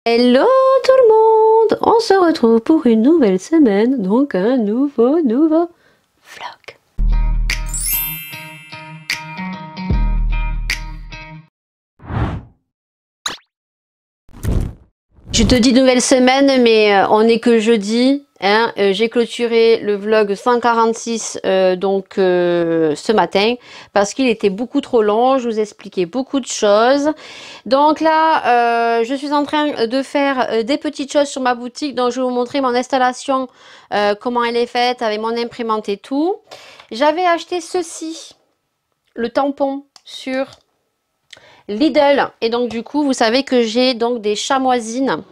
Hello tout le monde, on se retrouve pour une nouvelle semaine, donc un nouveau vlog. Je te dis nouvelle semaine, mais on n'est que jeudi. Hein, j'ai clôturé le vlog 146 ce matin parce qu'il était beaucoup trop long. Je vous expliquais beaucoup de choses. Donc là, je suis en train de faire des petites choses sur ma boutique. Donc je vais vous montrer mon installation, comment elle est faite avec mon imprimante et tout. J'avais acheté ceci, le tampon sur Lidl, et donc du coup vous savez que j'ai donc des chamoisines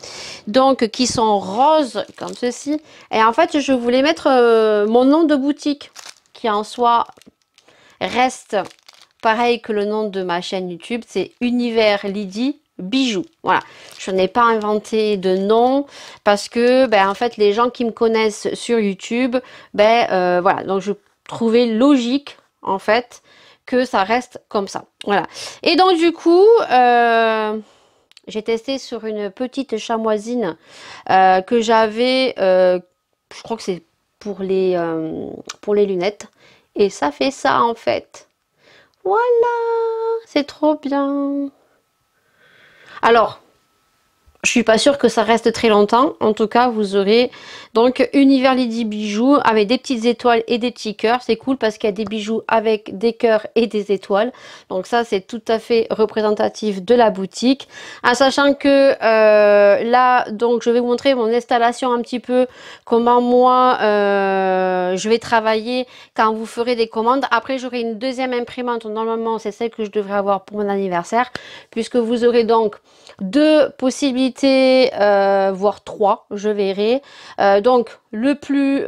donc qui sont roses comme ceci, et en fait je voulais mettre mon nom de boutique qui en soi reste pareil que le nom de ma chaîne YouTube, c'est Univers Lydie Bijoux. Voilà, je n'ai pas inventé de nom parce que en fait les gens qui me connaissent sur YouTube, voilà, donc je trouvais logique en fait que ça reste comme ça. Voilà. Et donc du coup, j'ai testé sur une petite chamoisine que j'avais, je crois que c'est pour les lunettes. Et ça fait ça en fait. Voilà, c'est trop bien. Alors, je suis pas sûre que ça reste très longtemps. En tout cas, vous aurez donc Univers Lydie Bijoux avec des petites étoiles et des petits cœurs. C'est cool parce qu'il y a des bijoux avec des cœurs et des étoiles. Donc ça, c'est tout à fait représentatif de la boutique. En sachant que là, donc je vais vous montrer mon installation un petit peu, comment moi je vais travailler quand vous ferez des commandes. Après, j'aurai une deuxième imprimante. Normalement, c'est celle que je devrais avoir pour mon anniversaire, puisque vous aurez donc deux possibilités, voire trois, je verrai. Donc le plus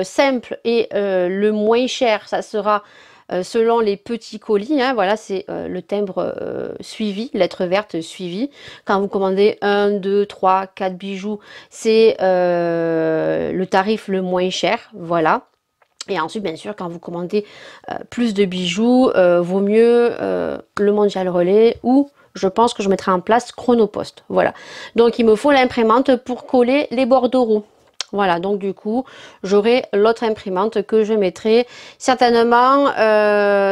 simple et le moins cher, ça sera selon les petits colis, hein, voilà, c'est le timbre suivi, lettre verte suivie. Quand vous commandez 1, 2, 3, 4 bijoux, c'est le tarif le moins cher, voilà. Et ensuite, bien sûr, quand vous commandez plus de bijoux, vaut mieux le Mondial Relais, ou je pense que je mettrai en place Chronopost. Voilà. Donc, il me faut l'imprimante pour coller les bordereaux. Voilà, donc du coup, j'aurai l'autre imprimante que je mettrai certainement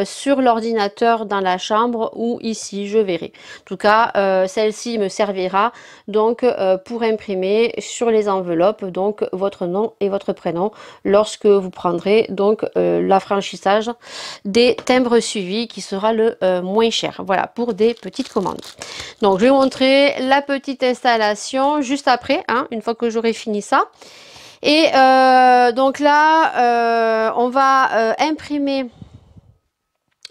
sur l'ordinateur dans la chambre ou ici, je verrai. En tout cas, celle-ci me servira donc pour imprimer sur les enveloppes donc votre nom et votre prénom lorsque vous prendrez donc l'affranchissage des timbres suivis qui sera le moins cher. Voilà, pour des petites commandes. Donc, je vais vous montrer la petite installation juste après, hein, une fois que j'aurai fini ça. Et donc là, on va imprimer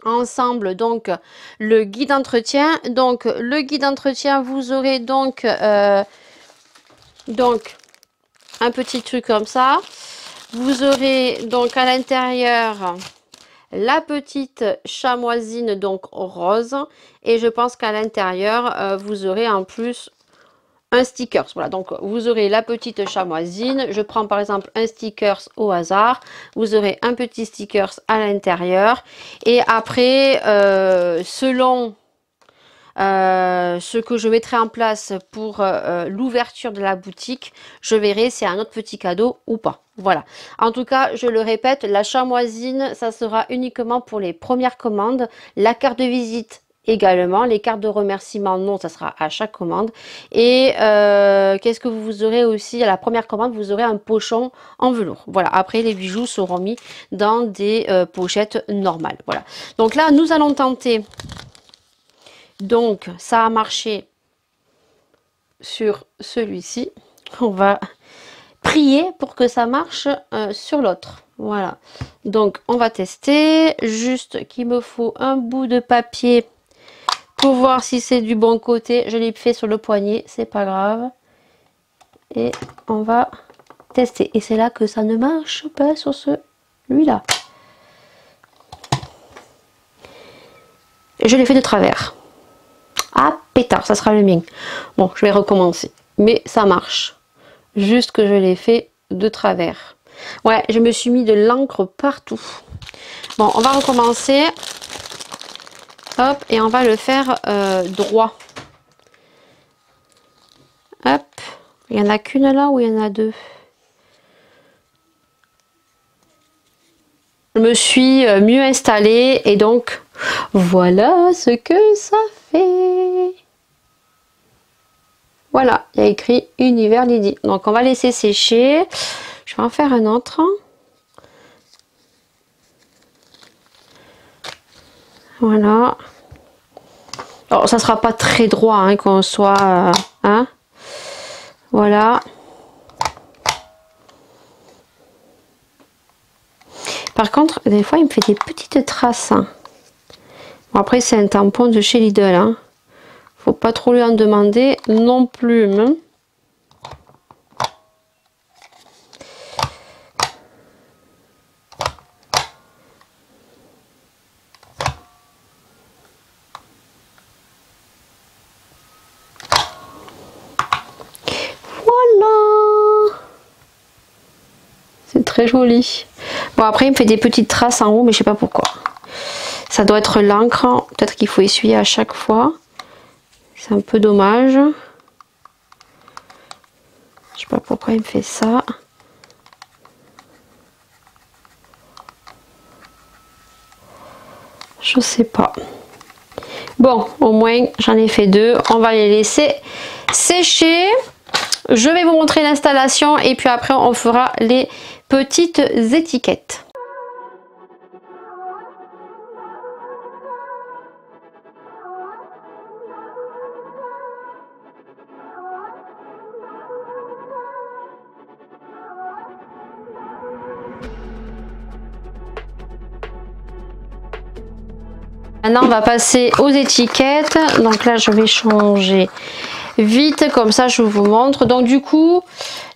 ensemble donc le guide d'entretien. Donc le guide d'entretien, vous aurez donc un petit truc comme ça. Vous aurez donc à l'intérieur la petite chamoisine donc rose, et je pense qu'à l'intérieur vous aurez en plus un stickers. Voilà, donc vous aurez la petite chamoisine. Je prends par exemple un stickers au hasard. Vous aurez un petit stickers à l'intérieur. Et après, selon ce que je mettrai en place pour l'ouverture de la boutique, je verrai s'il y a un autre petit cadeau ou pas. Voilà. En tout cas, je le répète, la chamoisine, ça sera uniquement pour les premières commandes. La carte de visite également, les cartes de remerciement, non, ça sera à chaque commande. Et qu'est-ce que vous aurez aussi à la première commande? Vous aurez un pochon en velours. Voilà, après les bijoux seront mis dans des pochettes normales. Voilà, donc là nous allons tenter, donc ça a marché sur celui-ci, on va prier pour que ça marche sur l'autre. Voilà, donc on va tester, juste qu'il me faut un bout de papier pour voir si c'est du bon côté. Je l'ai fait sur le poignet, c'est pas grave. Et on va tester. Et c'est là que ça ne marche pas sur celui-là. Je l'ai fait de travers. Ah, pétard, ça sera le mien. Bon, je vais recommencer. Mais ça marche. Juste que je l'ai fait de travers. Ouais, je me suis mis de l'encre partout. Bon, on va recommencer. Hop, et on va le faire droit. Hop. Il y en a qu'une là ou il y en a deux? Je me suis mieux installée et donc voilà ce que ça fait. Voilà, il y a écrit Univers Lydie. Donc on va laisser sécher. Je vais en faire un autre. Voilà. Alors ça sera pas très droit hein, qu'on soit... hein. Voilà. Par contre, des fois, il me fait des petites traces. Hein. Bon, après, c'est un tampon de chez Lidl. Hein. Faut pas trop lui en demander non plus. Hein. Voilà. C'est très joli. Bon, après, il me fait des petites traces en haut, mais je sais pas pourquoi. Ça doit être l'encre. Peut-être qu'il faut essuyer à chaque fois. C'est un peu dommage. Je sais pas pourquoi il me fait ça. Je sais pas. Bon, au moins j'en ai fait deux. On va les laisser sécher. Je vais vous montrer l'installation et puis après on fera les petites étiquettes. Maintenant on va passer aux étiquettes. Donc là je vais changer vite, comme ça je vous montre. Donc du coup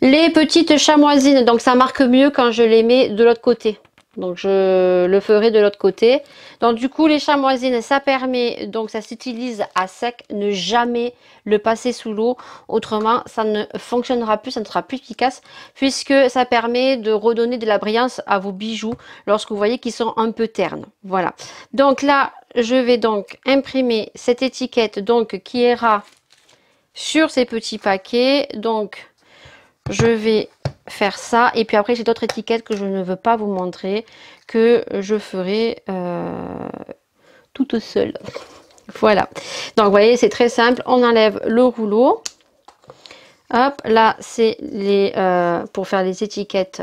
les petites chamoisines, donc ça marque mieux quand je les mets de l'autre côté. Donc je le ferai de l'autre côté. Donc du coup les chamoisines, ça permet, donc ça s'utilise à sec, ne jamais le passer sous l'eau, autrement ça ne fonctionnera plus, ça ne sera plus efficace, puisque ça permet de redonner de la brillance à vos bijoux lorsque vous voyez qu'ils sont un peu ternes. Voilà. Donc là je vais donc imprimer cette étiquette donc qui ira sur ces petits paquets. Donc je vais faire ça et puis après j'ai d'autres étiquettes que je ne veux pas vous montrer, que je ferai toute seule. Voilà, donc vous voyez c'est très simple. On enlève le rouleau. Hop, là c'est les pour faire les étiquettes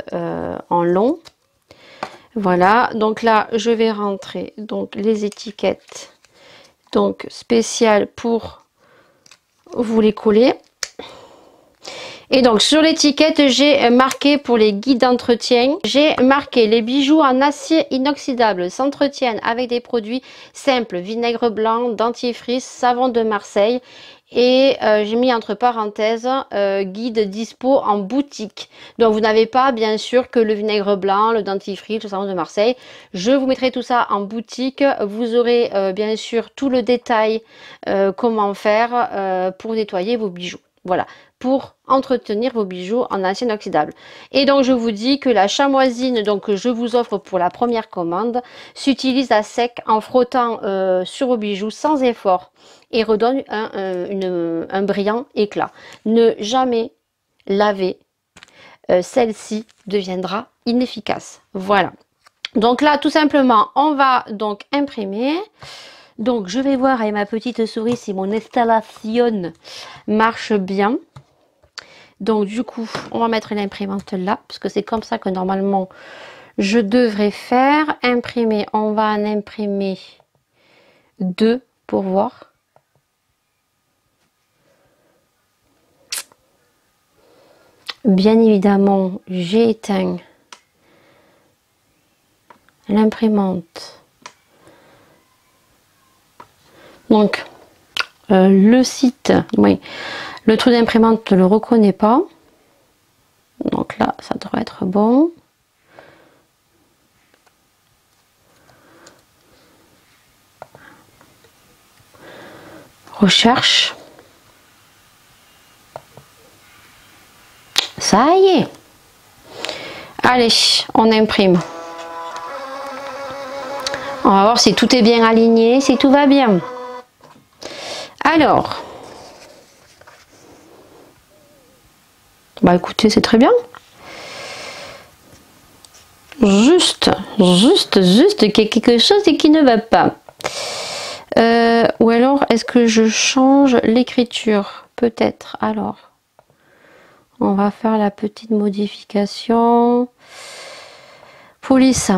en long. Voilà, donc là je vais rentrer donc les étiquettes donc spéciales pour vous les coller. Et donc sur l'étiquette j'ai marqué pour les guides d'entretien, j'ai marqué: les bijoux en acier inoxydable s'entretiennent avec des produits simples, vinaigre blanc, dentifrice, savon de Marseille. Et j'ai mis entre parenthèses guide dispo en boutique. Donc vous n'avez pas bien sûr que le vinaigre blanc, le dentifrice, le savon de Marseille. Je vous mettrai tout ça en boutique. Vous aurez bien sûr tout le détail comment faire pour nettoyer vos bijoux. Voilà, pour entretenir vos bijoux en acier inoxydable. Et donc je vous dis que la chamoisine donc que je vous offre pour la première commande s'utilise à sec en frottant sur vos bijoux sans effort et redonne un brillant éclat. Ne jamais laver, celle-ci deviendra inefficace. Voilà. Donc là tout simplement on va donc imprimer. Donc je vais voir avec ma petite souris si mon installation marche bien. Donc du coup on va mettre l'imprimante là, parce que c'est comme ça que normalement je devrais faire. Imprimer, on va en imprimer deux pour voir. Bien évidemment j'ai éteint l'imprimante. Donc le site, oui, le trou d'imprimante ne le reconnaît pas. Donc là, ça devrait être bon. Recherche. Ça y est. Allez, on imprime. On va voir si tout est bien aligné, si tout va bien. Alors, Bah écoutez, c'est très bien. Juste quelque chose qui ne va pas. Ou alors, est-ce que je change l'écriture? Peut-être. Alors, on va faire la petite modification. Police.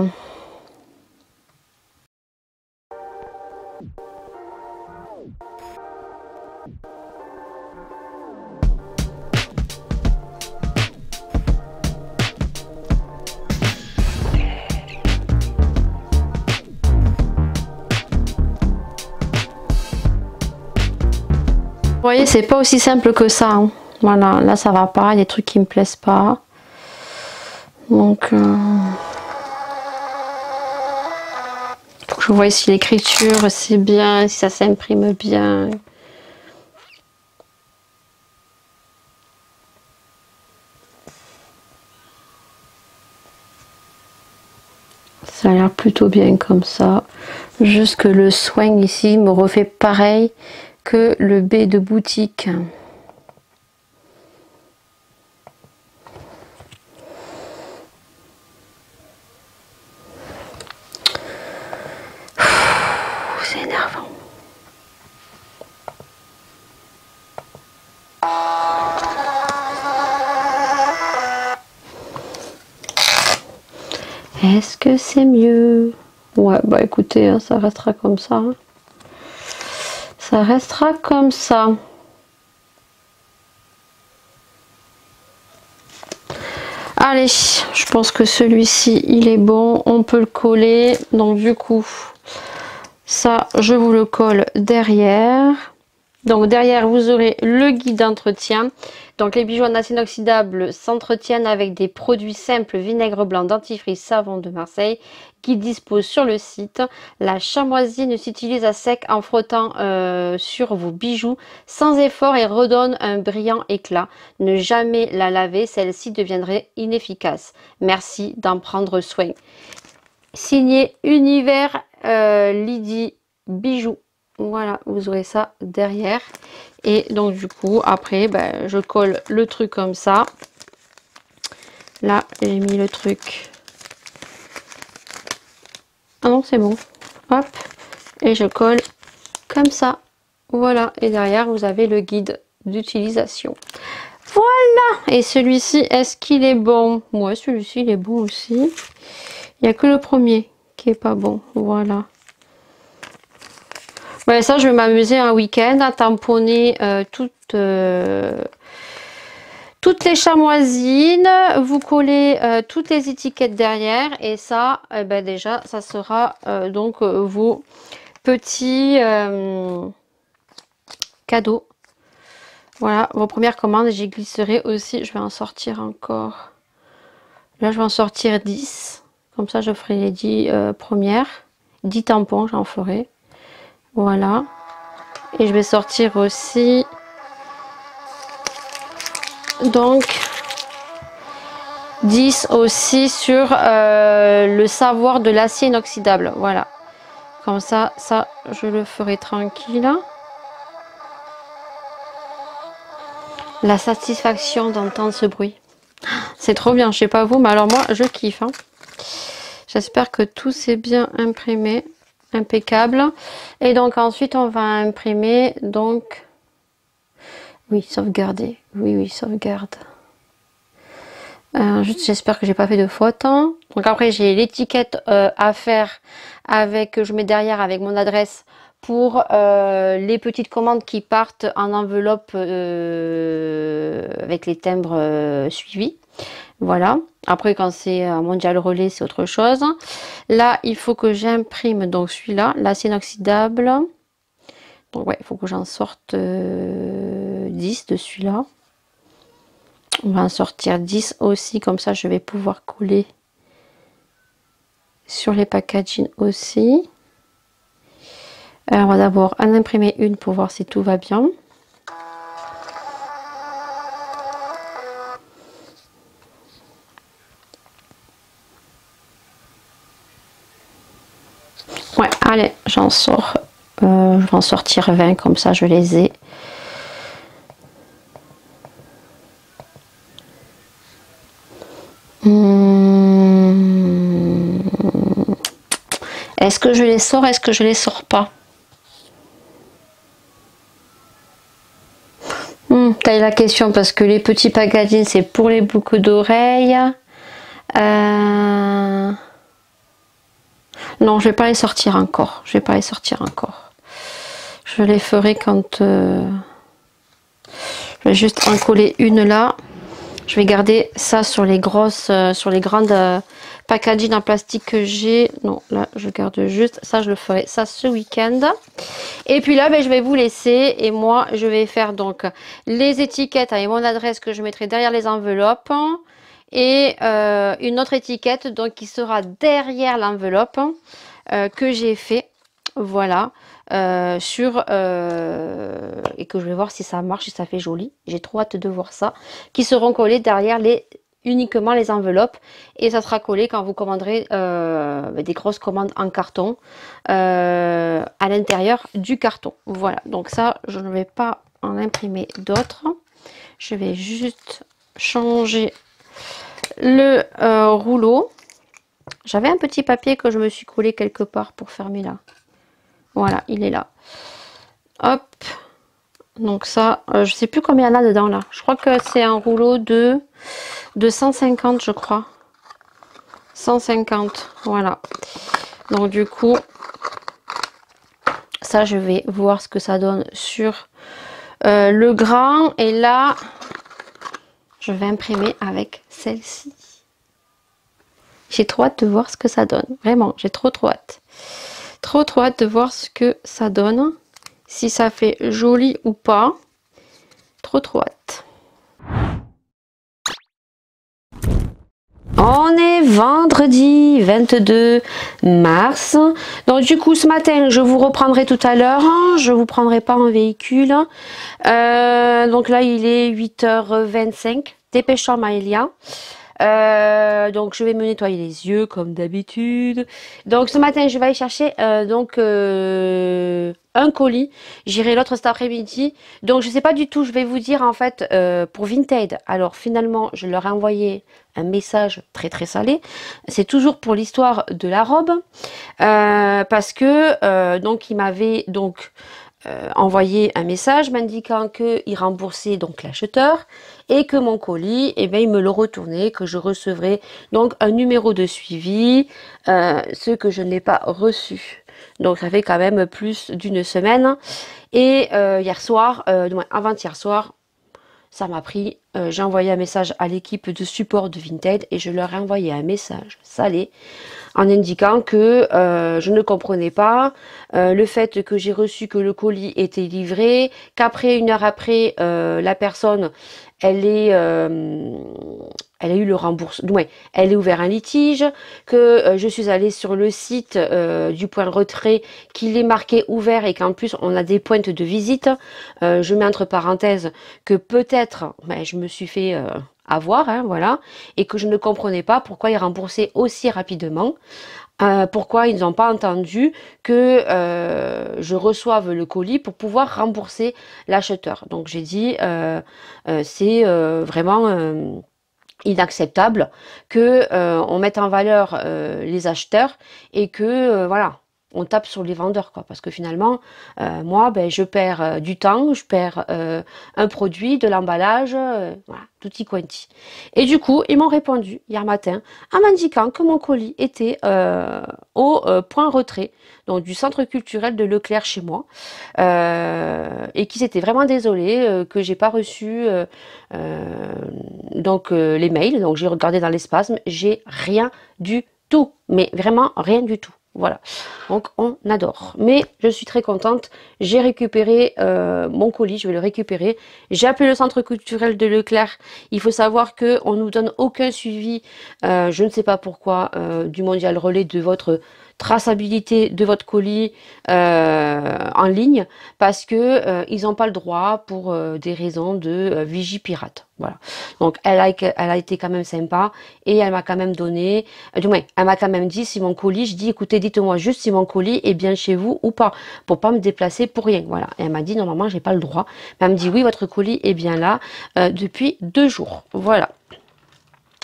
Vous voyez, c'est pas aussi simple que ça. Hein. Voilà, là ça va pas, il y a des trucs qui me plaisent pas. Donc, faut que je vois si l'écriture c'est bien, si ça s'imprime bien. Ça a l'air plutôt bien comme ça. Juste que le soin ici me refait pareil que le B de boutique. C'est énervant. Est-ce que c'est mieux? Ouais, bah écoutez, hein, ça restera comme ça. Hein. Ça restera comme ça. Allez, je pense que celui-ci, il est bon. On peut le coller. Donc du coup, ça, je vous le colle derrière. Donc derrière, vous aurez le guide d'entretien. Donc les bijoux en acier inoxydable s'entretiennent avec des produits simples, vinaigre blanc, dentifrice, savon de Marseille, qui dispose sur le site. La chamoisine s'utilise à sec en frottant sur vos bijoux sans effort et redonne un brillant éclat. Ne jamais la laver, celle-ci deviendrait inefficace. Merci d'en prendre soin. Signé Univers Lydie Bijoux. Voilà, vous aurez ça derrière. Et donc du coup, après, ben, je colle le truc comme ça. Là, j'ai mis le truc. Ah non, c'est bon. Hop. Et je colle comme ça. Voilà. Et derrière, vous avez le guide d'utilisation. Voilà. Et celui-ci, est-ce qu'il est bon? Moi, celui-ci, il est bon aussi. Il n'y a que le premier qui est pas bon. Voilà. Ouais, ça, je vais m'amuser un week-end à tamponner toutes les chamoisines. Vous collez toutes les étiquettes derrière. Et ça, ben déjà, ça sera donc vos petits cadeaux. Voilà, vos premières commandes. J'y glisserai aussi. Je vais en sortir encore. Là, je vais en sortir 10. Comme ça, je ferai les 10 premières. 10 tampons, j'en ferai. Voilà. Et je vais sortir aussi donc 10 aussi sur le savoir de l'acier inoxydable. Voilà. Comme ça, je le ferai tranquille. La satisfaction d'entendre ce bruit. C'est trop bien, je sais pas vous, mais alors moi, je kiffe. Hein. J'espère que tout s'est bien imprimé. Impeccable. Et donc ensuite on va imprimer donc oui, sauvegarder. Oui, sauvegarde. Juste j'espère que j'ai pas fait de faute. Hein. Donc après j'ai l'étiquette à faire avec, je mets derrière avec mon adresse pour les petites commandes qui partent en enveloppe avec les timbres suivis. Voilà. Après, quand c'est un mondial relais, c'est autre chose. Là, il faut que j'imprime donc celui-là, l'acier inoxydable. Donc, ouais, il faut que j'en sorte 10 de celui-là. On va en sortir 10 aussi, comme ça, je vais pouvoir coller sur les packaging aussi. On va d'abord en imprimer une pour voir si tout va bien. Ouais, allez, j'en sors. Je vais en sortir 20, comme ça je les ai. Est-ce que je les sors? Est-ce que je les sors pas? T'as la question parce que les petits packaging c'est pour les boucles d'oreilles. Non, je vais pas les sortir encore. Je vais pas les sortir encore. Je les ferai quand... Je vais juste en coller une là. Je vais garder ça sur les grosses, sur les grandes packaging en plastique que j'ai. Non, là, je garde juste ça. Je le ferai ça ce week-end. Et puis là, ben, je vais vous laisser. Et moi, je vais faire donc les étiquettes avec mon adresse que je mettrai derrière les enveloppes. Et une autre étiquette donc qui sera derrière l'enveloppe que j'ai fait. Voilà. Et que je vais voir si ça marche, si ça fait joli. J'ai trop hâte de voir ça. Qui seront collés derrière uniquement les enveloppes. Et ça sera collé quand vous commanderez des grosses commandes en carton à l'intérieur du carton. Voilà. Donc ça, je ne vais pas en imprimer d'autres. Je vais juste changer le rouleau. J'avais un petit papier que je me suis collé quelque part pour fermer là. Voilà, il est là. Hop. Donc ça, je sais plus combien il y en a dedans là. Je crois que c'est un rouleau de 150, je crois. 150, voilà. Donc du coup, ça je vais voir ce que ça donne sur le grand. Et là, je vais imprimer avec celle-ci. J'ai trop hâte de voir ce que ça donne. Vraiment, j'ai trop hâte. Trop hâte de voir ce que ça donne. Si ça fait joli ou pas. Trop hâte. On est vendredi 22 mars. Donc du coup ce matin je vous reprendrai tout à l'heure. Je vous prendrai pas en véhicule. Donc là il est 8h25. Dépêchons Maëlia. Donc je vais me nettoyer les yeux comme d'habitude. Donc ce matin je vais aller chercher un colis. J'irai l'autre cet après-midi. Donc je sais pas du tout, je vais vous dire en fait pour Vinted. Alors finalement je leur ai envoyé un message très salé. C'est toujours pour l'histoire de la robe parce que donc il m'avait donc envoyé un message m'indiquant qu'il remboursait donc l'acheteur et que mon colis, eh bien, il me le retournait, que je recevrais donc un numéro de suivi, ce que je n'ai pas reçu. Donc ça fait quand même plus d'une semaine. Et hier soir, avant-hier soir, ça m'a pris, j'ai envoyé un message à l'équipe de support de Vinted et je leur ai envoyé un message salé en indiquant que je ne comprenais pas le fait que j'ai reçu que le colis était livré, qu'après, une heure après, la personne, elle a eu le remboursement, ouais, elle a ouvert un litige, que je suis allée sur le site du point de retrait, qu'il est marqué ouvert et qu'en plus on a des pointes de visite. Je mets entre parenthèses que peut-être je me suis fait avoir, hein, voilà, et que je ne comprenais pas pourquoi ils remboursaient aussi rapidement. Pourquoi ils n'ont pas entendu que je reçoive le colis pour pouvoir rembourser l'acheteur. Donc j'ai dit c'est vraiment inacceptable que on mette en valeur les acheteurs et que voilà, on tape sur les vendeurs, quoi, parce que finalement moi je perds du temps, je perds un produit, de l'emballage, voilà, tutti quanti. Et du coup ils m'ont répondu hier matin en m'indiquant que mon colis était au point retrait donc du centre culturel de Leclerc chez moi et qu'ils étaient vraiment désolés que j'ai pas reçu les mails. Donc j'ai regardé dans l'espace, j'ai rien du tout, mais vraiment rien du tout. Voilà, donc on adore. Mais je suis très contente, j'ai récupéré mon colis, je vais le récupérer. J'ai appelé le centre culturel de Leclerc. Il faut savoir qu'on ne nous donne aucun suivi, je ne sais pas pourquoi, du mondial relais de votre traçabilité de votre colis en ligne, parce que ils n'ont pas le droit pour des raisons de vigie pirate. Voilà. Donc elle a été quand même sympa et elle m'a quand même donné, du moins elle m'a quand même dit si mon colis, je dis écoutez, dites-moi juste si mon colis est bien chez vous ou pas, pour pas me déplacer pour rien. Voilà. Et elle m'a dit normalement j'ai pas le droit. Mais elle me dit oui, votre colis est bien là depuis 2 jours. Voilà.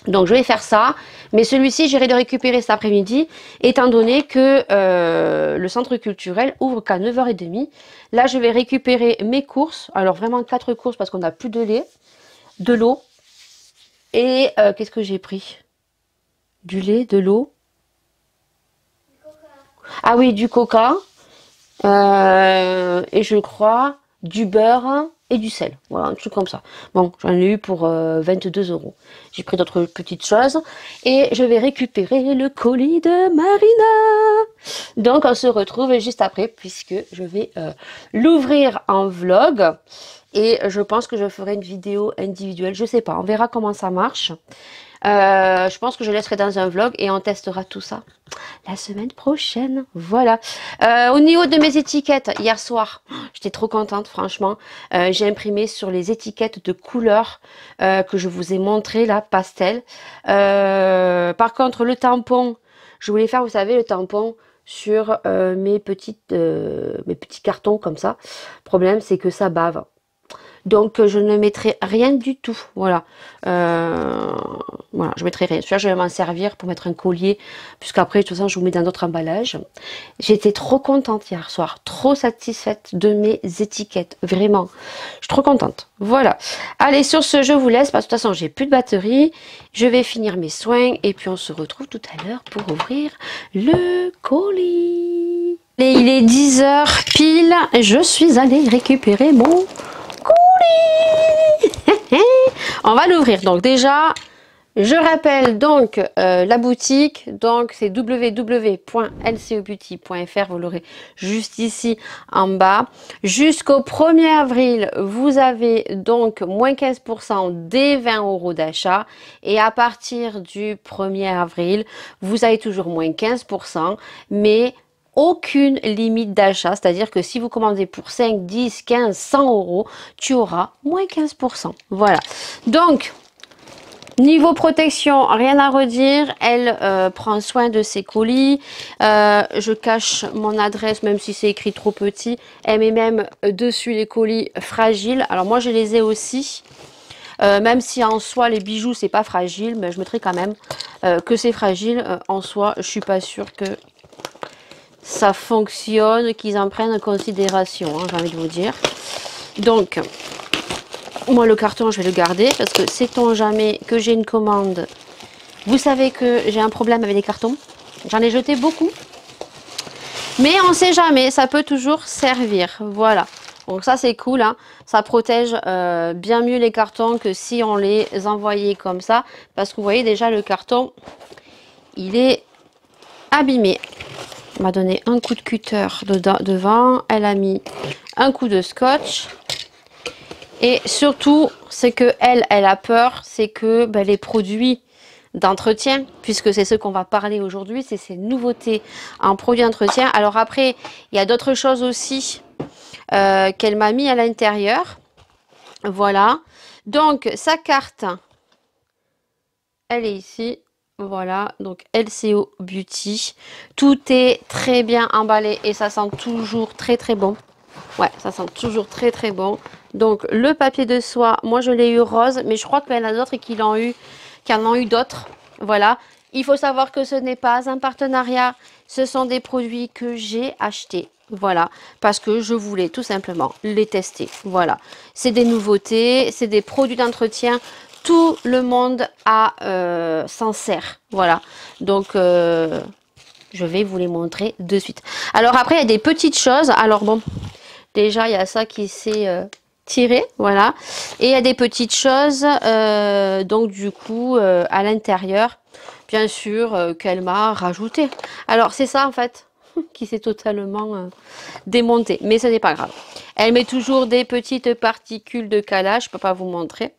Donc je vais faire ça, mais celui-ci j'irai le récupérer cet après-midi, étant donné que le centre culturel ouvre qu'à 9h30. Là je vais récupérer mes courses, alors vraiment 4 courses parce qu'on n'a plus de lait, de l'eau, et qu'est-ce que j'ai pris? Du lait, de l'eau. Ah oui, du coca, et je crois du beurre et du sel. Voilà, un truc comme ça. Bon, j'en ai eu pour 22 euros. J'ai pris d'autres petites choses et je vais récupérer le colis de Marina. Donc, on se retrouve juste après puisque je vais l'ouvrir en vlog. Et je pense que je ferai une vidéo individuelle. Je sais pas, on verra comment ça marche. Je pense que je laisserai dans un vlog et on testera tout ça la semaine prochaine. Voilà. Au niveau de mes étiquettes, hier soir, j'étais trop contente, franchement. J'ai imprimé sur les étiquettes de couleurs que je vous ai montré là, pastel. Par contre, le tampon, je voulais faire, vous savez, le tampon sur mes petits cartons comme ça. Le problème, c'est que ça bave. Donc je ne mettrai rien du tout. Voilà. Voilà, je mettrai rien. Celui-là, je vais m'en servir pour mettre un collier. Puisqu'après, de toute façon, je vous mets dans d'autres emballages. J'étais trop contente hier soir. Trop satisfaite de mes étiquettes. Vraiment. Je suis trop contente. Voilà. Allez, sur ce, je vous laisse. Parce que de toute façon, j'ai plus de batterie. Je vais finir mes soins. Et puis, on se retrouve tout à l'heure pour ouvrir le colis. Et il est 10h pile. Je suis allée récupérer mon colis. On va l'ouvrir. Donc déjà, je rappelle donc la boutique. Donc c'est www.lcobeauty.fr. Vous l'aurez juste ici en bas. Jusqu'au 1er avril, vous avez donc moins 15% des 20 euros d'achat. Et à partir du 1er avril, vous avez toujours moins 15%. Mais aucune limite d'achat, c'est-à-dire que si vous commandez pour 5, 10, 15, 100 euros, tu auras moins 15%. Voilà. Donc, niveau protection, rien à redire. Elle prend soin de ses colis. Je cache mon adresse, même si c'est écrit trop petit. Elle met même dessus les colis fragiles. Alors moi, je les ai aussi. Même si en soi, les bijoux, c'est pas fragile, mais je mettrai quand même que c'est fragile. En soi, je suis pas sûre que ça fonctionne, qu'ils en prennent en considération, hein, j'ai envie de vous dire. Donc, moi le carton je vais le garder parce que sait-on jamais que j'ai une commande. Vous savez que j'ai un problème avec les cartons. J'en ai jeté beaucoup. Mais on sait jamais, ça peut toujours servir. Voilà. Donc ça c'est cool, hein. Ça protège bien mieux les cartons que si on les envoyait comme ça. Parce que vous voyez déjà le carton, il est abîmé. Elle m'a donné un coup de cutter devant, elle a mis un coup de scotch et surtout c'est que elle a peur, c'est que les produits d'entretien, puisque c'est ce qu'on va parler aujourd'hui, c'est ces nouveautés en produits d'entretien. Alors après il y a d'autres choses aussi qu'elle m'a mis à l'intérieur. Voilà, donc sa carte elle est ici. Voilà, donc LCO Beauty. Tout est très bien emballé et ça sent toujours très très bon. Ouais, ça sent toujours très très bon. Donc le papier de soie, moi je l'ai eu rose, mais je crois qu'il y en a d'autres qui en ont eu d'autres. Voilà, il faut savoir que ce n'est pas un partenariat, ce sont des produits que j'ai achetés. Voilà, parce que je voulais tout simplement les tester. Voilà, c'est des nouveautés, c'est des produits d'entretien. Tout le monde s'en sert. Voilà. Donc, je vais vous les montrer de suite. Alors, après, il y a des petites choses. Alors, bon, déjà, il y a ça qui s'est tiré. Voilà. Et il y a des petites choses, donc, du coup, à l'intérieur, bien sûr, qu'elle m'a rajouté. Alors, c'est ça, en fait, qui s'est totalement démonté. Mais ce n'est pas grave. Elle met toujours des petites particules de calage. Je ne peux pas vous montrer.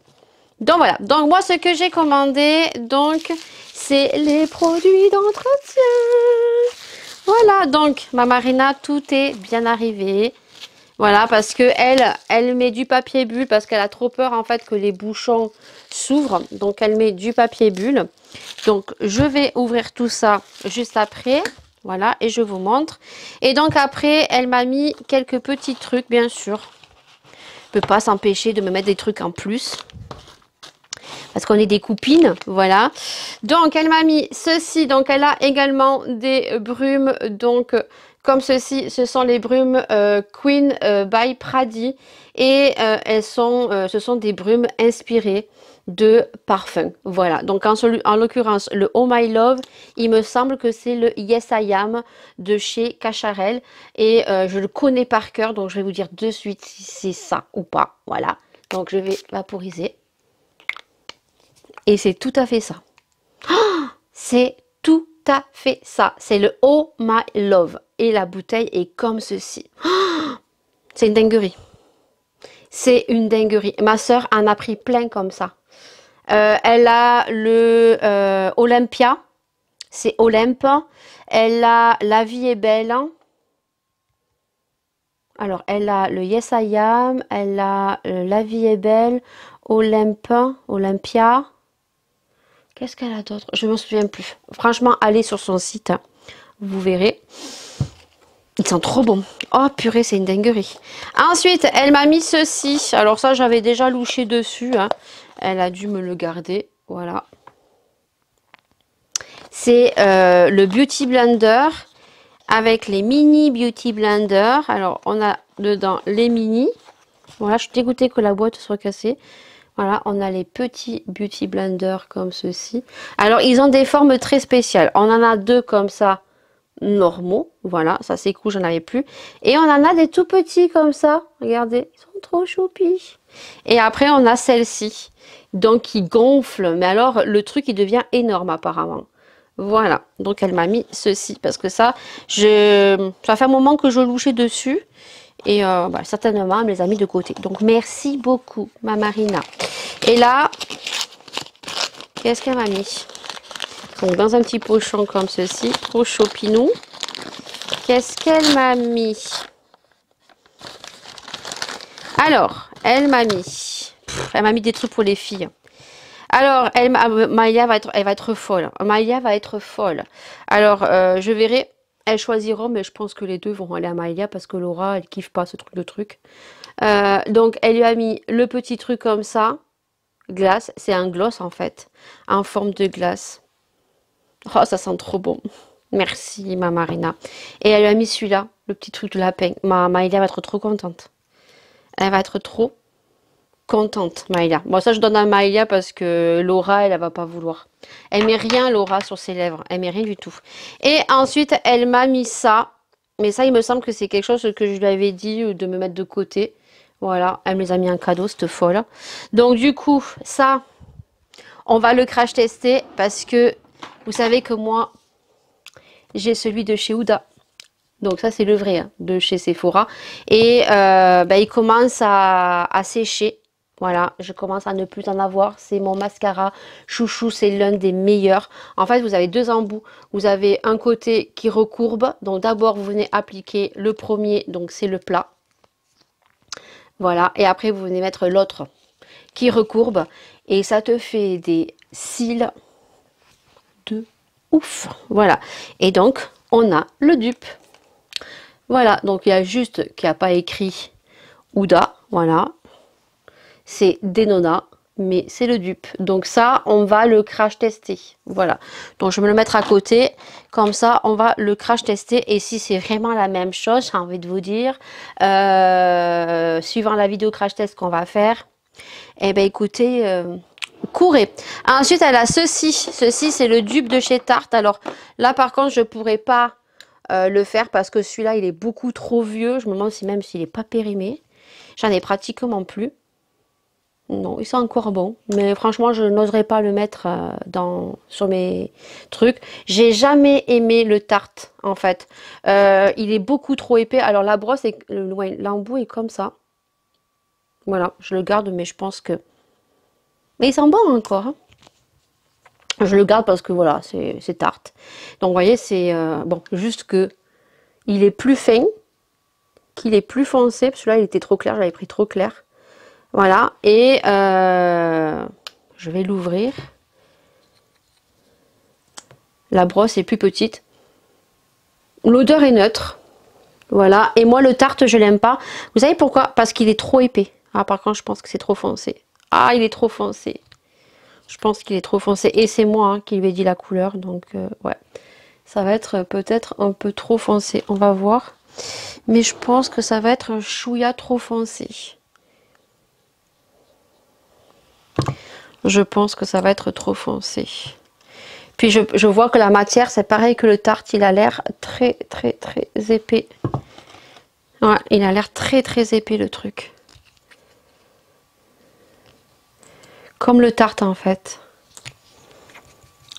Donc voilà, donc moi ce que j'ai commandé, donc c'est les produits d'entretien. Voilà, donc ma Marina, tout est bien arrivé. Voilà, parce que elle met du papier bulle parce qu'elle a trop peur en fait que les bouchons s'ouvrent. Donc elle met du papier bulle. Donc je vais ouvrir tout ça juste après. Voilà, et je vous montre. Et donc après, elle m'a mis quelques petits trucs, bien sûr. Je ne peux pas s'empêcher de me mettre des trucs en plus. parce qu'on est des copines, voilà. Donc, elle m'a mis ceci. Donc, elle a également des brumes, donc, comme ceci. Ce sont les brumes Queen by Pradi. Et ce sont des brumes inspirées de parfum. Voilà. Donc, en l'occurrence, le Oh My Love, il me semble que c'est le Yes I Am de chez Cacharel. Et je le connais par cœur, donc je vais vous dire de suite si c'est ça ou pas. Voilà. Donc, je vais vaporiser. Et c'est tout à fait ça. Oh, c'est tout à fait ça. C'est le Oh My Love. Et la bouteille est comme ceci. Oh, c'est une dinguerie. C'est une dinguerie. Ma soeur en a pris plein comme ça. Elle a le Olympia. C'est Olympe. Elle a La vie est belle. Alors, elle a le Yes I Am. Elle a La vie est belle. Olympia. Qu'est-ce qu'elle a d'autre? Je ne me souviens plus. Franchement, allez sur son site. Hein. Vous verrez. Ils sont trop bons. Oh purée, c'est une dinguerie. Ensuite, elle m'a mis ceci. Alors ça, j'avais déjà louché dessus. Hein. Elle a dû me le garder. Voilà. C'est le Beauty Blender avec les mini Beauty Blender. Alors, on a dedans les mini. Voilà, je suis dégoûtée que la boîte soit cassée. Voilà, on a les petits Beauty Blender comme ceci. Alors, ils ont des formes très spéciales. On en a deux comme ça, normaux. Voilà, ça c'est cool, j'en avais plus. Et on en a des tout petits comme ça. Regardez, ils sont trop choupis. Et après, on a celle-ci. Donc, qui gonfle. Mais alors, le truc, il devient énorme apparemment. Voilà, donc elle m'a mis ceci. Parce que ça fait un moment que je louchais dessus. Et certainement, elle me les a mis de côté. Donc, merci beaucoup, ma Marina. Et là, qu'est-ce qu'elle m'a mis? Donc, dans un petit pochon comme ceci, trop chopinou. Qu'est-ce qu'elle m'a mis? Alors, elle m'a mis des trucs pour les filles. Alors, Maïlia elle va être folle. Maïlia va être folle. Alors, je verrai. Elles choisiront, mais je pense que les deux vont aller à Maïlia parce que Laura, elle kiffe pas ce truc de truc. Donc, elle lui a mis le petit truc comme ça. Glace. C'est un gloss en fait. En forme de glace. Oh, ça sent trop bon. Merci, ma Marina. Et elle lui a mis celui-là, le petit truc de lapin. Maïlia va être trop contente. Elle va être trop contente, Maïlia. Bon, ça, je donne à Maïlia parce que Laura, elle va pas vouloir. Elle met rien, Laura, sur ses lèvres. Elle met rien du tout. Et ensuite, elle m'a mis ça. Mais ça, il me semble que c'est quelque chose que je lui avais dit de me mettre de côté. Voilà, elle me les a mis en cadeau, cette folle. Donc, du coup, ça, on va le crash tester parce que vous savez que moi, j'ai celui de chez Huda. Donc ça, c'est le vrai, hein, de chez Sephora. Et il commence à sécher. Voilà, je commence à ne plus en avoir. C'est mon mascara chouchou, c'est l'un des meilleurs. En fait, vous avez deux embouts. Vous avez un côté qui recourbe. Donc d'abord, vous venez appliquer le premier, donc c'est le plat. Voilà, et après, vous venez mettre l'autre qui recourbe. Et ça te fait des cils de ouf. Voilà, et donc, on a le dupe. Voilà, donc il y a juste qu'il n'y a pas écrit Huda, voilà. C'est Denona, mais c'est le dupe. Donc ça, on va le crash tester. Voilà. Donc je vais me le mettre à côté. Comme ça, on va le crash tester. Et si c'est vraiment la même chose, j'ai envie de vous dire, suivant la vidéo crash test qu'on va faire, eh bien écoutez, courez. Ensuite, elle a ceci. Ceci, c'est le dupe de chez Tarte. Alors là, par contre, je ne pourrais pas le faire parce que celui-là, il est beaucoup trop vieux. Je me demande si même s'il n'est pas périmé. J'en ai pratiquement plus. Non, il sent encore bon, mais franchement, je n'oserais pas le mettre sur mes trucs. J'ai jamais aimé le Tarte, en fait. Il est beaucoup trop épais. Alors, la brosse, l'embout est comme ça. Voilà, je le garde, mais je pense que... Mais il sent bon encore. Hein. Je le garde parce que, voilà, c'est Tarte. Donc, vous voyez, c'est... bon, juste que il est plus fin, qu'il est plus foncé. Parce que là, il était trop clair, j'avais pris trop clair. Voilà, et je vais l'ouvrir. La brosse est plus petite. L'odeur est neutre. Voilà, et moi le Tarte, je l'aime pas. Vous savez pourquoi? Parce qu'il est trop épais. Ah, par contre, je pense que c'est trop foncé. Ah, il est trop foncé. Je pense qu'il est trop foncé. Et c'est moi hein, qui lui ai dit la couleur. Donc, ouais. Ça va être peut-être un peu trop foncé. On va voir. Mais je pense que ça va être un chouïa trop foncé. Je pense que ça va être trop foncé. Puis je vois que la matière, c'est pareil que le tarte. Il a l'air très épais. Ouais, il a l'air très épais le truc. Comme le tarte en fait.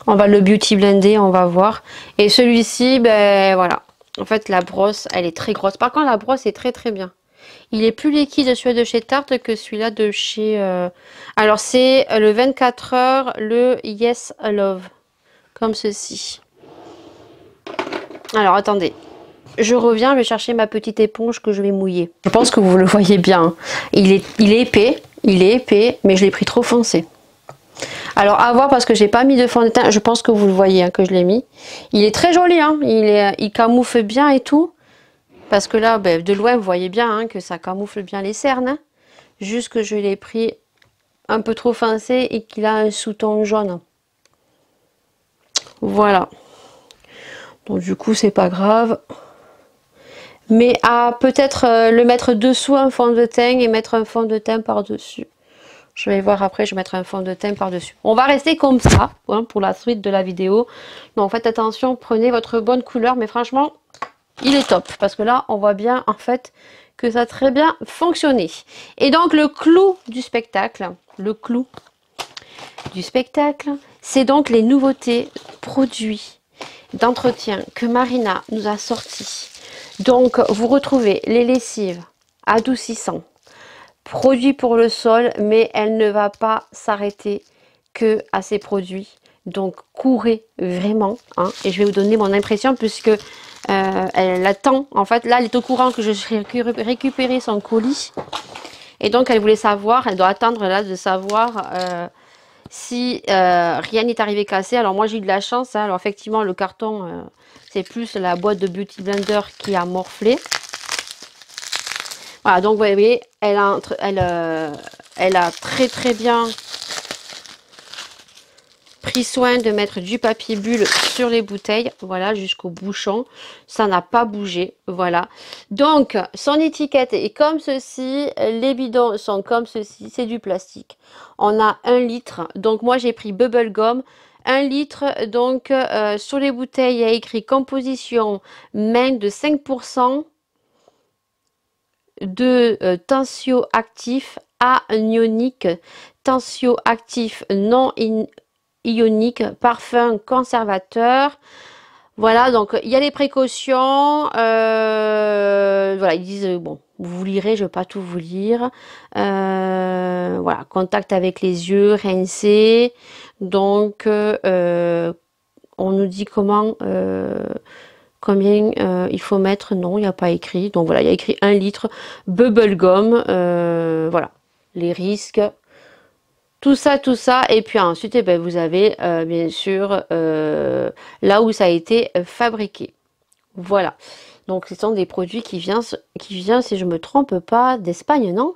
On va le beauty blender, on va voir. Et celui-ci, ben voilà. En fait, la brosse, elle est très grosse. Par contre, la brosse est très bien. Il est plus liquide celui de chez Tarte que celui-là de chez... Alors, c'est le 24 heures, le Yes Love. Comme ceci. Alors, attendez. Je reviens, je vais chercher ma petite éponge que je vais mouiller. Je pense que vous le voyez bien. Il est épais, mais je l'ai pris trop foncé. Alors à voir parce que j'ai pas mis de fond de teint. Je pense que vous le voyez hein, que je l'ai mis. Il est très joli, hein. Il camoufle bien et tout. Parce que là, ben, de loin, vous voyez bien hein, que ça camoufle bien les cernes. Hein. Juste que je l'ai pris un peu trop foncé et qu'il a un sous-ton jaune. Voilà. Donc du coup, c'est pas grave. Mais à peut-être le mettre dessous un fond de teint et mettre un fond de teint par-dessus. Je vais voir après, je vais mettre un fond de teint par-dessus. On va rester comme ça hein, pour la suite de la vidéo. Donc faites attention, prenez votre bonne couleur. Mais franchement, il est top. Parce que là, on voit bien en fait que ça a très bien fonctionné. Et donc le clou du spectacle, c'est donc les nouveautés produits d'entretien que Marina nous a sortis. Donc vous retrouvez les lessives adoucissants. Produit pour le sol, mais elle ne va pas s'arrêter que à ces produits. Donc courez vraiment. Hein, et je vais vous donner mon impression puisque elle attend. En fait, là, elle est au courant que je vais récupérer son colis. Et donc, elle voulait savoir, elle doit attendre là de savoir si rien n'est arrivé cassé. Alors moi, j'ai eu de la chance. Hein, alors effectivement, le carton, c'est plus la boîte de Beauty Blender qui a morflé. Voilà, donc vous voyez, elle a très bien pris soin de mettre du papier bulle sur les bouteilles, voilà, jusqu'au bouchon. Ça n'a pas bougé, voilà. Donc, son étiquette est comme ceci, les bidons sont comme ceci, c'est du plastique. On a 1 litre, donc moi j'ai pris Bubble Gum. 1 litre, donc sur les bouteilles, il y a écrit composition main de 5%. De tensioactif anionique, tensioactif non ionique, parfum conservateur. Voilà, donc il y a les précautions. Voilà, ils disent, bon, vous lirez, je ne vais pas tout vous lire. Voilà, contact avec les yeux, rincé. Donc, on nous dit comment... combien il faut mettre, non, il n'y a pas écrit. Donc voilà, il y a écrit 1 litre, Bubble Gum, voilà, les risques, tout ça. Et puis ensuite, eh ben, vous avez bien sûr là où ça a été fabriqué. Voilà, donc ce sont des produits qui viennent, si je ne me trompe pas, d'Espagne, non?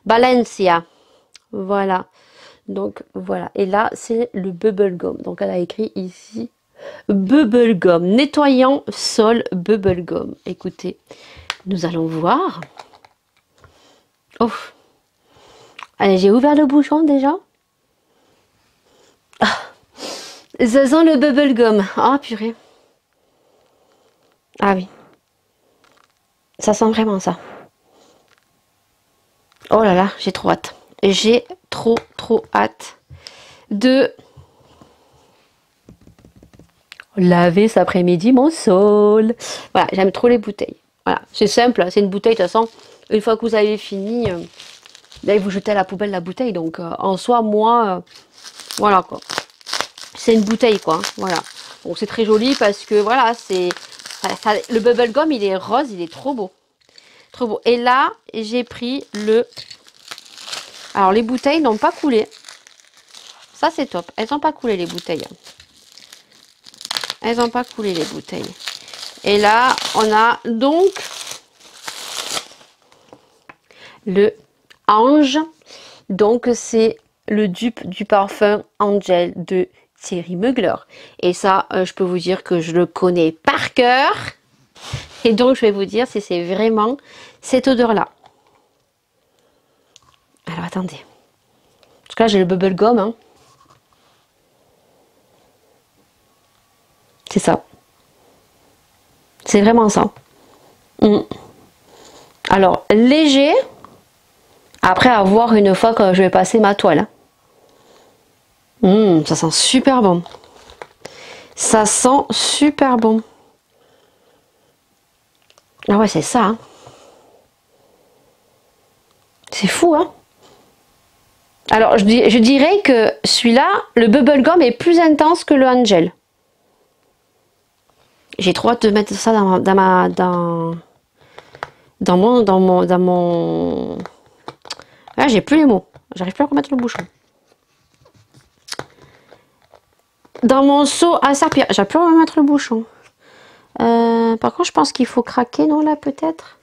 Valencia, voilà. Donc voilà, et là c'est le Bubble Gum. Donc elle a écrit ici Bubble Gum, nettoyant sol Bubble Gum. Écoutez, nous allons voir. Oh, allez, j'ai ouvert le bouchon déjà. Ah, ça sent le Bubble Gum. Ah, purée. Ah oui. Ça sent vraiment ça. Oh là là, j'ai trop hâte. J'ai trop hâte de laver cet après-midi mon sol. Voilà, j'aime trop les bouteilles. Voilà, c'est simple, c'est une bouteille de toute façon. Une fois que vous avez fini, là, vous jetez à la poubelle la bouteille. Donc en soi, moi, voilà quoi. C'est une bouteille quoi. Voilà. Bon, c'est très joli parce que voilà, c'est le bubble gum, il est rose, il est trop beau. Trop beau. Et là, j'ai pris le... Alors les bouteilles n'ont pas coulé. Ça c'est top. Elles n'ont pas coulé les bouteilles. Elles n'ont pas coulé les bouteilles. Et là, on a donc le Ange. Donc c'est le dupe du parfum Angel de Thierry Mugler. Et ça, je peux vous dire que je le connais par cœur. Et donc, je vais vous dire si c'est vraiment cette odeur-là. Alors, attendez. Parce que là, j'ai le bubble gum. Hein. C'est ça. C'est vraiment ça. Alors, léger. Après, à voir une fois que je vais passer ma toile. Ça sent super bon. Ça sent super bon. Ah ouais, c'est ça. Hein. C'est fou, hein. Alors, je dirais que celui-là, le bubblegum est plus intense que le Angel. J'ai trop hâte de mettre ça dans mon... Là, j'ai plus les mots. J'arrive plus à remettre le bouchon. Dans mon seau à serpillère. J'arrive plus à remettre le bouchon. Par contre, je pense qu'il faut craquer, non, là, peut-être.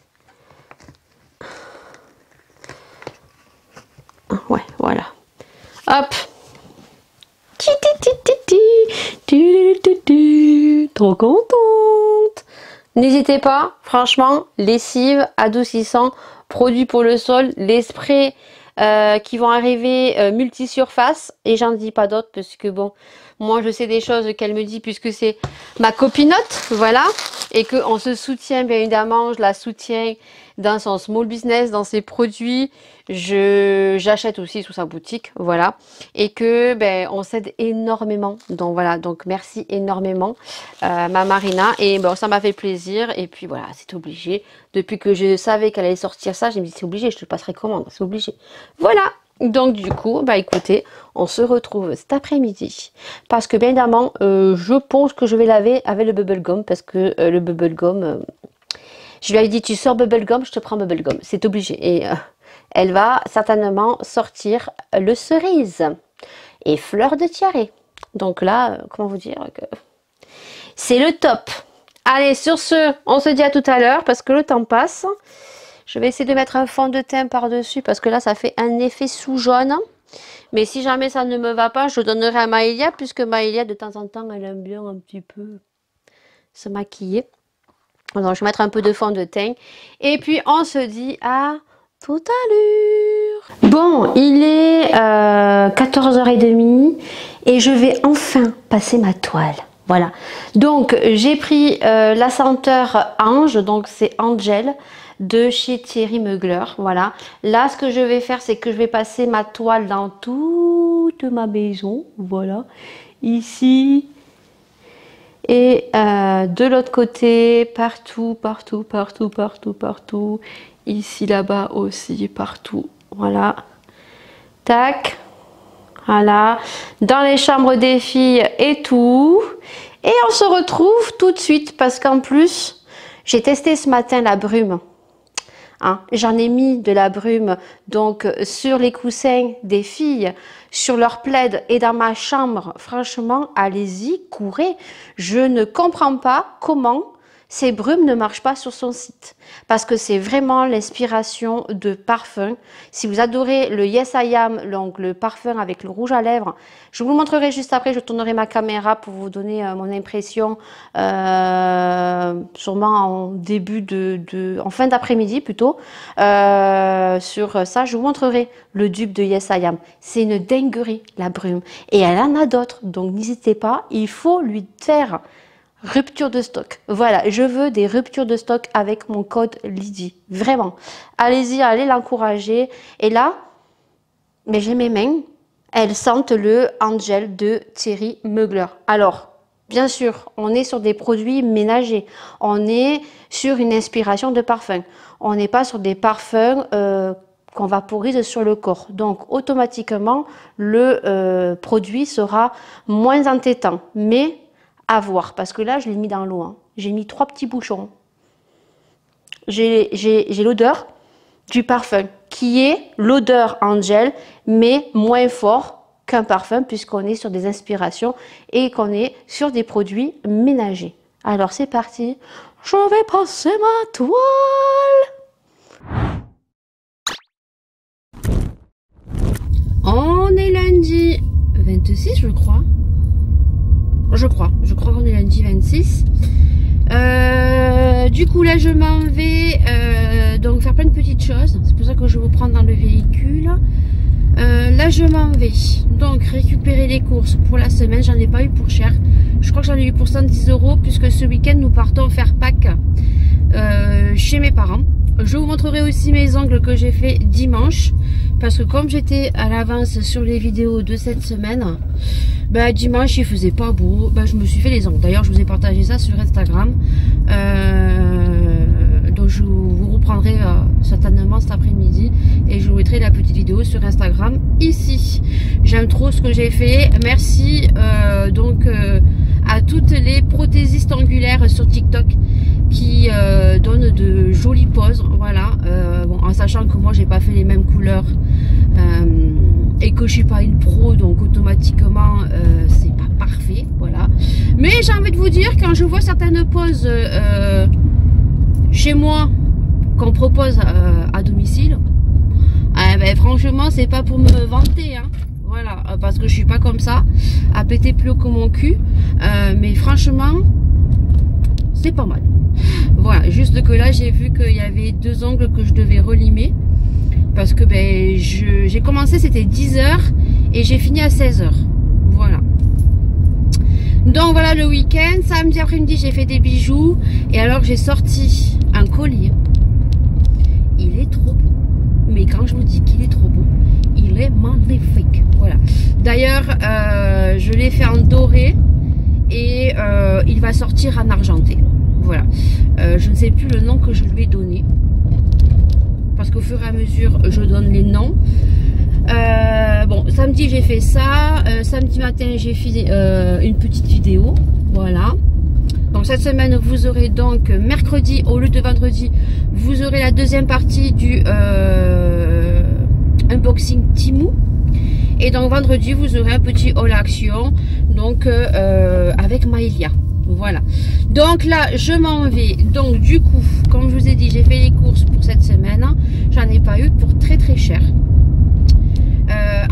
Ouais, voilà. Hop. Trop contente. N'hésitez pas, franchement, lessive, adoucissant, produit pour le sol, les sprays qui vont arriver multisurface, et j'en dis pas d'autres parce que bon, moi je sais des choses qu'elle me dit puisque c'est ma copinote, voilà, et qu'on se soutient bien évidemment, je la soutiens dans son small business, dans ses produits, j'achète aussi sous sa boutique, voilà, et que ben on s'aide énormément, donc voilà, donc merci énormément ma Marina, et bon ça m'a fait plaisir, et puis voilà, c'est obligé, depuis que je savais qu'elle allait sortir ça, je me dis c'est obligé, je te passerai commande, c'est obligé, voilà. Donc du coup, bah écoutez, on se retrouve cet après-midi parce que bien évidemment, je pense que je vais laver avec le bubble gum parce que le bubble gum, je lui avais dit tu sors bubble gum, je te prends bubble gum, c'est obligé. Et elle va certainement sortir le cerise et fleur de tiare. Donc là, comment vous dire que c'est le top. Allez, sur ce, on se dit à tout à l'heure parce que le temps passe. Je vais essayer de mettre un fond de teint par-dessus parce que là, ça fait un effet sous jaune. Mais si jamais ça ne me va pas, je donnerai à Maëlia puisque Maëlia, de temps en temps, elle aime bien un petit peu se maquiller. Donc, je vais mettre un peu de fond de teint. Et puis, on se dit à tout à l'heure. Bon, il est 14h30 et je vais enfin passer ma toile. Voilà. Donc, j'ai pris la senteur Ange, donc c'est Angel de chez Thierry Mugler. Voilà. Là, ce que je vais faire, c'est que je vais passer ma toile dans toute ma maison. Voilà. Ici. Et de l'autre côté, partout, partout, partout, partout, partout. Ici, là-bas aussi, partout. Voilà. Tac. Voilà. Dans les chambres des filles et tout. Et on se retrouve tout de suite parce qu'en plus, j'ai testé ce matin la brume. Hein, j'en ai mis de la brume donc sur les coussins des filles, sur leur plaid et dans ma chambre. Franchement, allez-y, courez. Je ne comprends pas comment ces brumes ne marchent pas sur son site. Parce que c'est vraiment l'inspiration de parfum. Si vous adorez le Yes I Am, donc le parfum avec le rouge à lèvres, je vous le montrerai juste après. Je tournerai ma caméra pour vous donner mon impression, sûrement en début en fin d'après-midi plutôt. Sur ça, je vous montrerai le dupe de Yes I Am. C'est une dinguerie, la brume. Et elle en a d'autres. Donc n'hésitez pas, il faut lui faire rupture de stock. Voilà, je veux des ruptures de stock avec mon code Lydie. Vraiment. Allez-y, allez l'encourager. Et là, mais j'ai mes mains. Elles sentent le Angel de Thierry Mugler. Alors, bien sûr, on est sur des produits ménagers. On est sur une inspiration de parfum. On n'est pas sur des parfums qu'on vaporise sur le corps. Donc, automatiquement, le produit sera moins entêtant. Mais à voir, parce que là, je l'ai mis dans l'eau. Hein. J'ai mis 3 petits bouchons. J'ai l'odeur du parfum, qui est l'odeur Angel, mais moins fort qu'un parfum, puisqu'on est sur des inspirations et qu'on est sur des produits ménagers. Alors, c'est parti. Je vais passer ma toile. On est lundi 26, je crois. Je crois qu'on est lundi 26. Du coup, là, je m'en vais donc faire plein de petites choses. C'est pour ça que je vais vous prendre dans le véhicule. Là, je m'en vais donc récupérer les courses pour la semaine. J'en ai pas eu pour cher. Je crois que j'en ai eu pour 110 € puisque ce week-end, nous partons faire Pâques chez mes parents. Je vous montrerai aussi mes ongles que j'ai fait dimanche. Parce que comme j'étais à l'avance sur les vidéos de cette semaine, bah, dimanche il faisait pas beau, bah, je me suis fait les ongles. D'ailleurs je vous ai partagé ça sur Instagram. Donc je vous reprendrai certainement cet après-midi. Et je vous mettrai la petite vidéo sur Instagram ici. J'aime trop ce que j'ai fait. Merci donc à toutes les prothésistes angulaires sur TikTok qui donnent de jolies poses, voilà, bon, en sachant que moi j'ai pas fait les mêmes couleurs et que je suis pas une pro, donc automatiquement c'est pas parfait, voilà. Mais j'ai envie de vous dire, quand je vois certaines poses chez moi qu'on propose à domicile, ben, franchement c'est pas pour me vanter, hein. Voilà, parce que je suis pas comme ça, à péter plus haut que mon cul, mais franchement c'est pas mal. Voilà, juste que là j'ai vu qu'il y avait 2 ongles que je devais relimer parce que ben j'ai commencé, c'était 10 h et j'ai fini à 16 h. Voilà. Donc voilà le week-end, samedi après-midi j'ai fait des bijoux et alors j'ai sorti un collier. Il est trop beau. Mais quand je vous dis qu'il est trop beau, il est magnifique. Voilà. D'ailleurs, je l'ai fait en doré et il va sortir en argenté. Voilà, je ne sais plus le nom que je lui ai donné parce qu'au fur et à mesure je donne les noms. Bon, samedi j'ai fait ça, samedi matin j'ai fait une petite vidéo, voilà. Donc cette semaine vous aurez donc mercredi au lieu de vendredi, vous aurez la deuxième partie du unboxing Temu. Et donc vendredi vous aurez un petit haul action donc avec Maëlia. Voilà, donc là je m'en vais. Donc du coup, comme je vous ai dit, j'ai fait les courses pour cette semaine. J'en ai pas eu pour très très cher.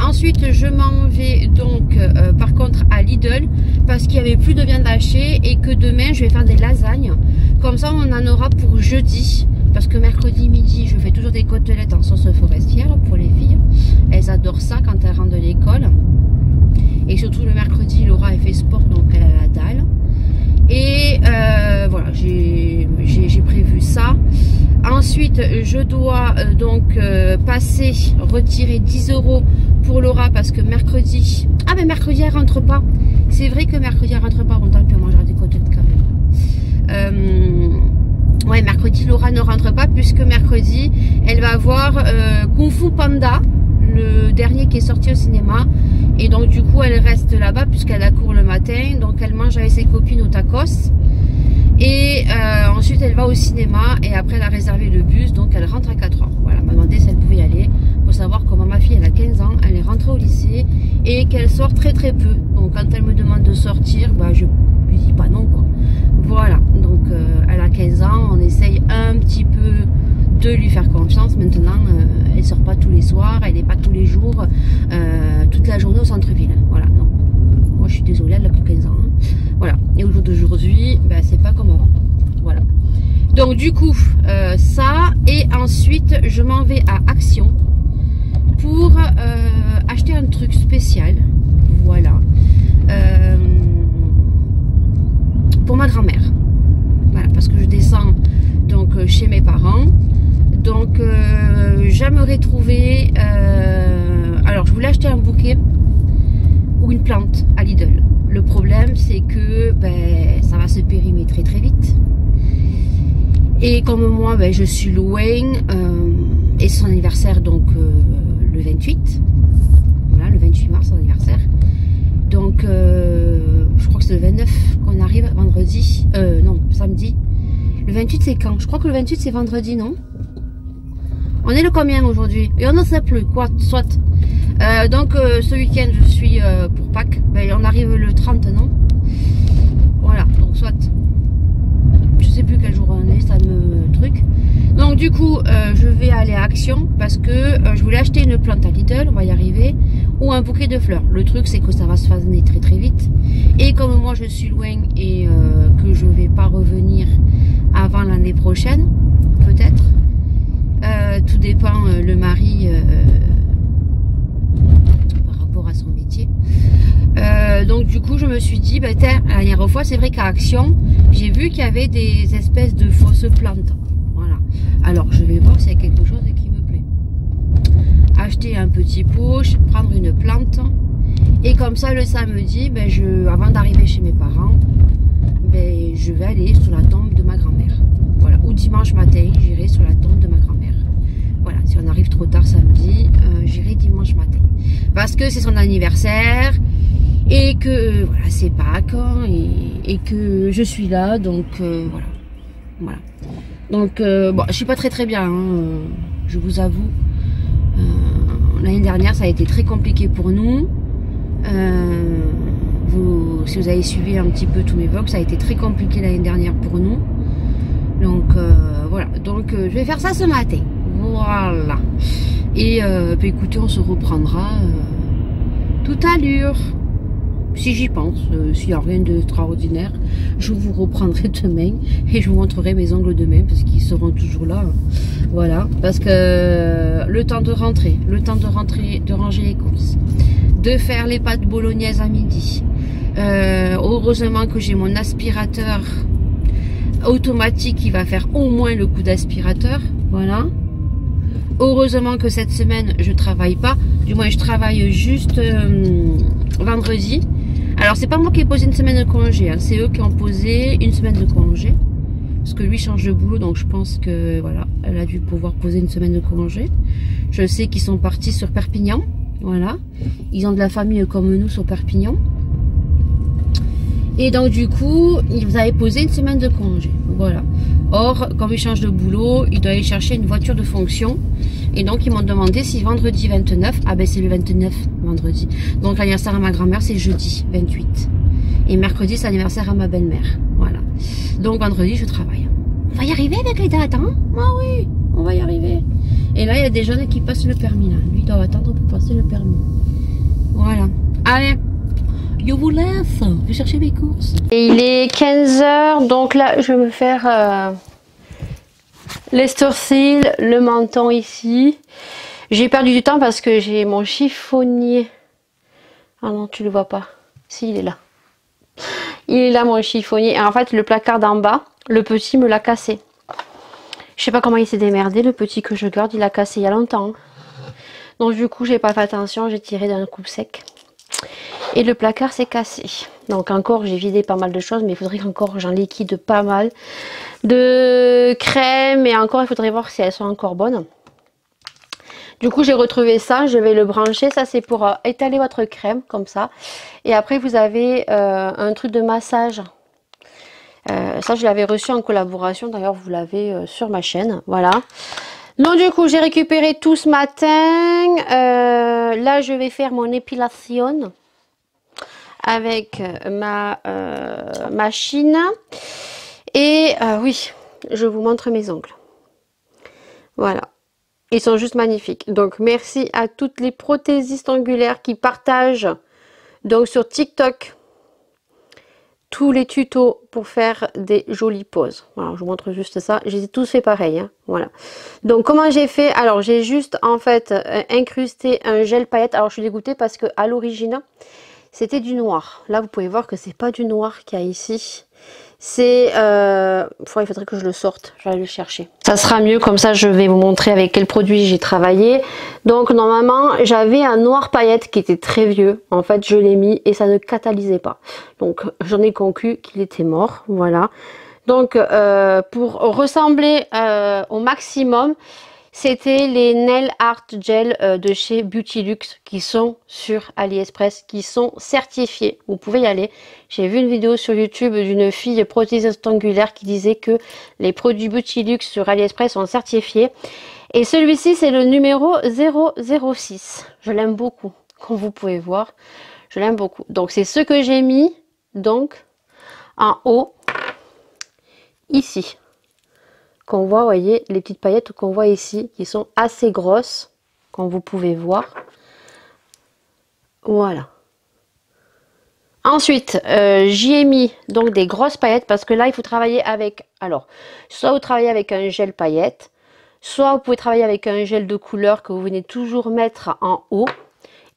Ensuite je m'en vais donc par contre à Lidl parce qu'il n'y avait plus de viande hachée et que demain je vais faire des lasagnes. Comme ça on en aura pour jeudi. Parce que mercredi midi je fais toujours des côtelettes en sauce forestière pour les filles. Elles adorent ça quand elles rentrent de l'école. Et surtout le mercredi Laura elle fait sport donc elle a la dalle. Et voilà, j'ai prévu ça. Ensuite je dois donc passer, retirer 10 € pour Laura parce que mercredi, ah mais mercredi elle rentre pas. C'est vrai que mercredi elle rentre pas, bon tant pis on mangera des côtelettes quand même. Ouais, mercredi Laura ne rentre pas puisque mercredi elle va voir Kung Fu Panda, le dernier qui est sorti au cinéma. Et donc du coup elle reste là-bas puisqu'elle a cours le matin. Donc elle mange avec ses copines au tacos. Et ensuite elle va au cinéma. Et après elle a réservé le bus. Donc elle rentre à 4 h. Voilà, elle m'a demandé si elle pouvait y aller. Il faut savoir comment ma fille elle a 15 ans. Elle est rentrée au lycée. Et qu'elle sort très très peu. Donc quand elle me demande de sortir, bah je lui dis pas non quoi. Voilà, donc elle a 15 ans. On essaye un petit peu de lui faire confiance. Maintenant elle sort pas tous les soirs, elle n'est pas tous les jours toute la journée au centre-ville. Voilà, non, moi je suis désolée, elle a que 15 ans, hein. Voilà, et au jour d'aujourd'hui ben, c'est pas comme avant. Voilà, donc du coup ça, et ensuite je m'en vais à Action pour acheter un truc spécial. Voilà, pour ma grand-mère. Voilà, parce que je descends donc chez mes parents. Donc j'aimerais trouver alors je voulais acheter un bouquet ou une plante à Lidl. Le problème c'est que ben, ça va se périmer très très vite. Et comme moi ben, je suis loin et son anniversaire donc le 28. Voilà, le 28 mars son anniversaire. Donc je crois que c'est le 29 qu'on arrive vendredi. Non, samedi. Le 28 c'est quand? Je crois que le 28 c'est vendredi, non? On est le combien aujourd'hui? Et on ne sait plus, quoi, soit. Donc ce week-end je suis pour Pâques. Ben, on arrive le 30, non? Voilà, donc soit. Je sais plus quel jour on est, ça me truc. Donc du coup je vais aller à Action parce que je voulais acheter une plante à Lidl, on va y arriver. ou un bouquet de fleurs. Le truc c'est que ça va se façonner très très vite. Et comme moi je suis loin et que je vais pas revenir avant l'année prochaine, peut-être. Tout dépend le mari par rapport à son métier. Donc du coup je me suis dit, bah, la dernière fois c'est vrai qu'à Action, j'ai vu qu'il y avait des espèces de fausses plantes. Voilà. Alors je vais voir s'il y a quelque chose qui me plaît. Acheter un petit pot, prendre une plante. Et comme ça le samedi, ben, avant d'arriver chez mes parents, ben, je vais aller sur la tombe de ma grand-mère. Voilà. Ou dimanche matin, j'irai sur la tombe de ma grand-mère. Voilà, si on arrive trop tard samedi, j'irai dimanche matin. Parce que c'est son anniversaire et que voilà, c'est Pâques et que je suis là, donc voilà. Voilà. Donc bon, je suis pas très bien, hein, je vous avoue. L'année dernière, ça a été très compliqué pour nous. Si vous avez suivi un petit peu tous mes vlogs, ça a été très compliqué l'année dernière pour nous. Donc voilà, donc je vais faire ça ce matin. Voilà. Et puis écoutez, on se reprendra tout à l'heure. Si j'y pense, s'il n'y a rien d'extraordinaire, je vous reprendrai demain et je vous montrerai mes ongles demain parce qu'ils seront toujours là. Hein. Voilà, parce que le temps de rentrer, de ranger les courses, de faire les pâtes bolognaises à midi. Heureusement que j'ai mon aspirateur automatique qui va faire au moins le coup d'aspirateur. Voilà. Heureusement que cette semaine je travaille pas, du moins je travaille juste vendredi. Alors c'est pas moi qui ai posé une semaine de congé, hein. C'est eux qui ont posé une semaine de congé. Parce que lui change de boulot, donc je pense que voilà, elle a dû pouvoir poser une semaine de congé. Je sais qu'ils sont partis sur Perpignan, voilà. Ils ont de la famille comme nous sur Perpignan. Et donc du coup, ils avaient posé une semaine de congé, voilà. Or, comme ils changent de boulot, ils doivent aller chercher une voiture de fonction. Et donc ils m'ont demandé si vendredi 29, ah ben c'est le 29 vendredi. Donc l'anniversaire à ma grand-mère c'est jeudi 28. Et mercredi c'est l'anniversaire à ma belle-mère, voilà. Donc vendredi je travaille. On va y arriver avec les dates, hein? Ah oui, on va y arriver. Et là il y a des jeunes qui passent le permis là. Lui il doit attendre pour passer le permis. Voilà. Allez. Je vous laisse, je vais chercher mes courses. Et il est 15 h, donc là je vais me faire les sourcils, le menton ici. J'ai perdu du temps parce que j'ai mon chiffonnier. Ah non, tu le vois pas. Si, il est là. Il est là mon chiffonnier. Et en fait, le placard d'en bas, le petit me l'a cassé. Je sais pas comment il s'est démerdé, le petit que je garde, il l'a cassé il y a longtemps. Donc du coup, j'ai pas fait attention, j'ai tiré d'un coup sec. Et le placard s'est cassé. Donc encore, j'ai vidé pas mal de choses, mais il faudrait qu'encore j'en liquide pas mal de crème. Et encore, il faudrait voir si elles sont encore bonnes. Du coup, j'ai retrouvé ça. Je vais le brancher. Ça, c'est pour étaler votre crème, comme ça. Et après, vous avez un truc de massage. Ça, je l'avais reçu en collaboration. D'ailleurs, vous l'avez sur ma chaîne. Voilà. Donc du coup, j'ai récupéré tout ce matin. Là, je vais faire mon épilation avec ma machine. Et oui, je vous montre mes ongles. Voilà. Ils sont juste magnifiques. Donc merci à toutes les prothésistes ongulaires qui partagent donc sur TikTok tous les tutos pour faire des jolies poses. Voilà, je vous montre juste ça. Je les ai tous fait pareil. Hein. Voilà. Donc comment j'ai fait? Alors j'ai juste en fait incrusté un gel paillette. Alors je suis dégoûtée parce que à l'origine c'était du noir. Là vous pouvez voir que c'est pas du noir qu'il y a ici. C'est il faudrait que je le sorte, je vais aller le chercher. Ça sera mieux, comme ça je vais vous montrer avec quel produit j'ai travaillé. Donc normalement j'avais un noir paillette qui était très vieux. En fait je l'ai mis et ça ne catalysait pas. Donc j'en ai conclu qu'il était mort. Voilà. Donc pour ressembler au maximum, c'était les Nail Art Gel de chez Beautylux qui sont sur AliExpress, qui sont certifiés. Vous pouvez y aller. J'ai vu une vidéo sur YouTube d'une fille prothésiste ongulaire qui disait que les produits Beautylux sur AliExpress sont certifiés. Et celui-ci, c'est le numéro 006. Je l'aime beaucoup, comme vous pouvez voir. Je l'aime beaucoup. Donc, c'est ce que j'ai mis donc en haut, ici. Qu'on voit, vous voyez, les petites paillettes qu'on voit ici, qui sont assez grosses, comme vous pouvez voir. Voilà. Ensuite, j'y ai mis donc des grosses paillettes parce que là, il faut travailler avec... Alors, soit vous travaillez avec un gel paillettes, soit vous pouvez travailler avec un gel de couleur que vous venez toujours mettre en haut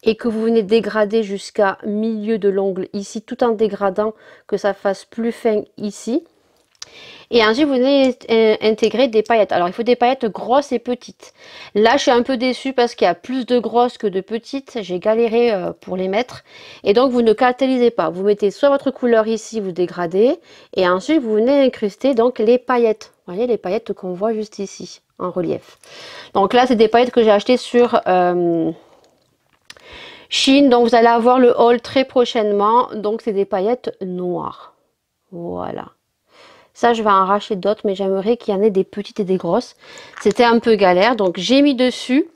et que vous venez dégrader jusqu'à milieu de l'ongle ici, tout en dégradant que ça fasse plus fin ici. Et ensuite, vous venez intégrer des paillettes. Alors, il faut des paillettes grosses et petites. Là, je suis un peu déçue parce qu'il y a plus de grosses que de petites. J'ai galéré pour les mettre. Et donc, vous ne catalysez pas. Vous mettez soit votre couleur ici, vous dégradez. Et ensuite, vous venez incruster donc les paillettes. Vous voyez, les paillettes qu'on voit juste ici, en relief. Donc là, c'est des paillettes que j'ai achetées sur... Chine, donc vous allez avoir le haul très prochainement. Donc, c'est des paillettes noires. Voilà. Ça, je vais en racheter d'autres, mais j'aimerais qu'il y en ait des petites et des grosses. C'était un peu galère, donc j'ai mis dessus.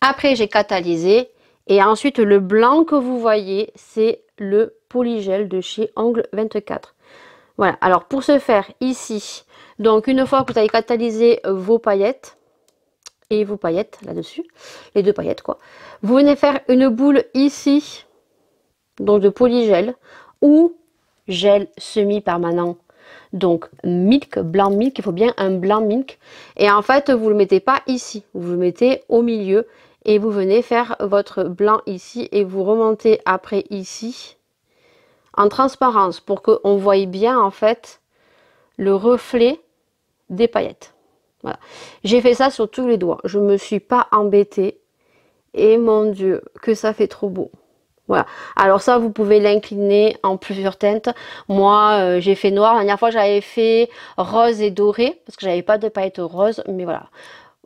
Après, j'ai catalysé. Et ensuite, le blanc que vous voyez, c'est le polygel de chez Ongle 24. Voilà, alors pour ce faire, ici, donc une fois que vous avez catalysé vos paillettes, et vos paillettes là-dessus, les deux paillettes quoi, vous venez faire une boule ici, donc de polygel, ou gel semi-permanent. Donc milk, blanc milk, il faut bien un blanc milk. Et en fait, vous ne le mettez pas ici, vous le mettez au milieu. Et vous venez faire votre blanc ici et vous remontez après ici en transparence pour qu'on voie bien en fait le reflet des paillettes. Voilà. J'ai fait ça sur tous les doigts. Je ne me suis pas embêtée. Et mon Dieu, que ça fait trop beau. Voilà. Alors ça, vous pouvez l'incliner en plusieurs teintes. Moi, j'ai fait noir. La dernière fois, j'avais fait rose et doré parce que j'avais pas de paillettes roses. Mais voilà.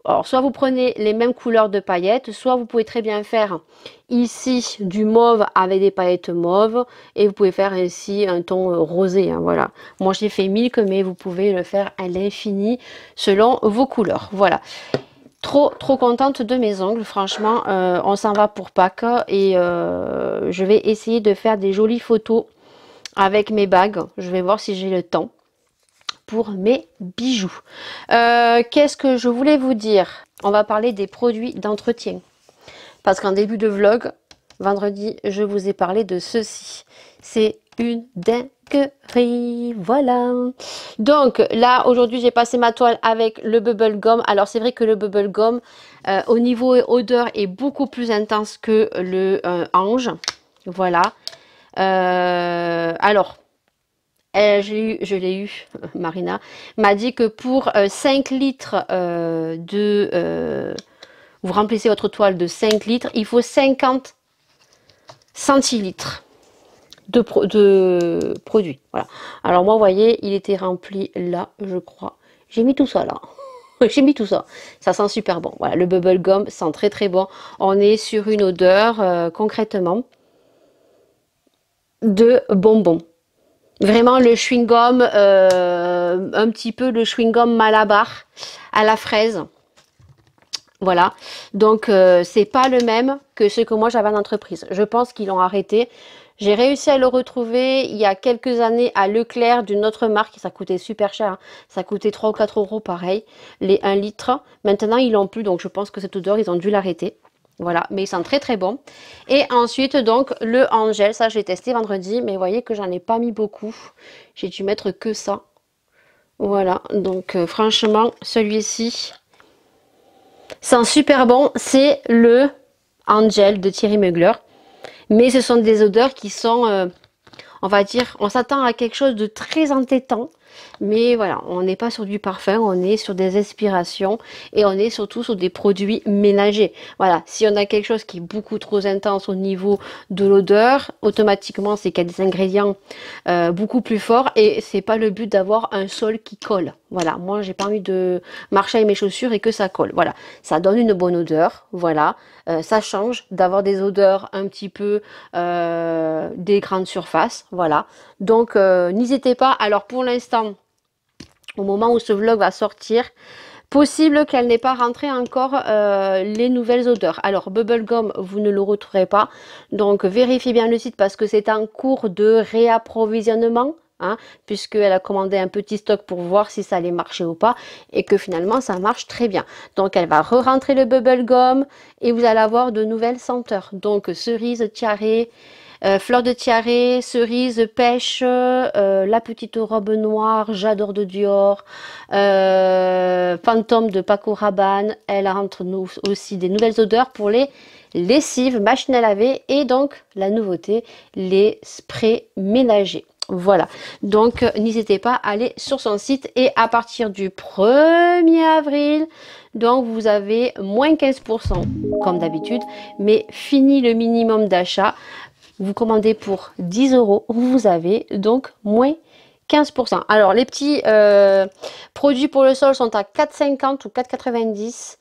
Alors, soit vous prenez les mêmes couleurs de paillettes, soit vous pouvez très bien faire ici du mauve avec des paillettes mauves. Et vous pouvez faire ici un ton rosé. Hein, voilà. Moi, j'ai fait milk, mais vous pouvez le faire à l'infini selon vos couleurs. Voilà. Trop contente de mes ongles, franchement, on s'en va pour Pâques et je vais essayer de faire des jolies photos avec mes bagues. Je vais voir si j'ai le temps pour mes bijoux. Qu'est-ce que je voulais vous dire? On va parler des produits d'entretien. Parce qu'en début de vlog, vendredi, je vous ai parlé de ceci. C'est une dinguerie, voilà. Donc là, aujourd'hui, j'ai passé ma toile avec le Bubble Gum. Alors, c'est vrai que le Bubble Gum, au niveau odeur, est beaucoup plus intense que le Ange. Voilà. Alors, je l'ai eu, Marina, m'a dit que pour 5 litres vous remplissez votre toile de 5 litres, il faut 50 centilitres de produit. Voilà. Alors moi, vous voyez, il était rempli là, je crois. J'ai mis tout ça là. J'ai mis tout ça. Ça sent super bon. Voilà, le bubble gum sent très très bon. On est sur une odeur, concrètement, de bonbons. Vraiment le chewing-gum, un petit peu le chewing-gum Malabar à la fraise. Voilà, donc c'est pas le même que ce que moi j'avais en entreprise. Je pense qu'ils l'ont arrêté. J'ai réussi à le retrouver il y a quelques années à Leclerc d'une autre marque. Ça coûtait super cher, hein. Ça coûtait 3 ou 4 euros pareil, les 1 litre. Maintenant ils l'ont plus, donc je pense que cette odeur ils ont dû l'arrêter. Voilà, mais il sent très très bon. Et ensuite donc le Angel, ça j'ai testé vendredi, mais vous voyez que j'en ai pas mis beaucoup. J'ai dû mettre que ça. Voilà, donc franchement celui-ci sent super bon, c'est le Angel de Thierry Mugler. Mais ce sont des odeurs qui sont, on va dire, on s'attend à quelque chose de très entêtant. Mais voilà, on n'est pas sur du parfum, on est sur des inspirations et on est surtout sur des produits ménagers. Voilà, si on a quelque chose qui est beaucoup trop intense au niveau de l'odeur, automatiquement c'est qu'il y a des ingrédients beaucoup plus forts et c'est pas le but d'avoir un sol qui colle. Voilà, moi j'ai pas envie de marcher avec mes chaussures et que ça colle. Voilà, ça donne une bonne odeur, voilà, ça change d'avoir des odeurs un petit peu des grandes surfaces, voilà. Donc n'hésitez pas, alors pour l'instant, au moment où ce vlog va sortir, possible qu'elle n'ait pas rentré encore les nouvelles odeurs. Alors Bubblegum, vous ne le retrouverez pas, donc vérifiez bien le site parce que c'est en cours de réapprovisionnement. hein, puisqu'elle a commandé un petit stock pour voir si ça allait marcher ou pas, et que finalement ça marche très bien. Donc elle va re-rentrer le bubble gum et vous allez avoir de nouvelles senteurs. Donc cerise, tiare, fleur de tiare, cerise, pêche, la petite robe noire, j'adore de Dior, fantôme de Paco Rabanne. Elle rentre nous aussi des nouvelles odeurs pour les lessives, machine à laver, et donc la nouveauté, les sprays ménagers. Voilà, donc n'hésitez pas à aller sur son site, et à partir du 1er avril, donc vous avez moins 15% comme d'habitude, mais fini le minimum d'achat. Vous commandez pour 10 €, vous avez donc moins 15%. Alors les petits produits pour le sol sont à 4,50 ou 4,90,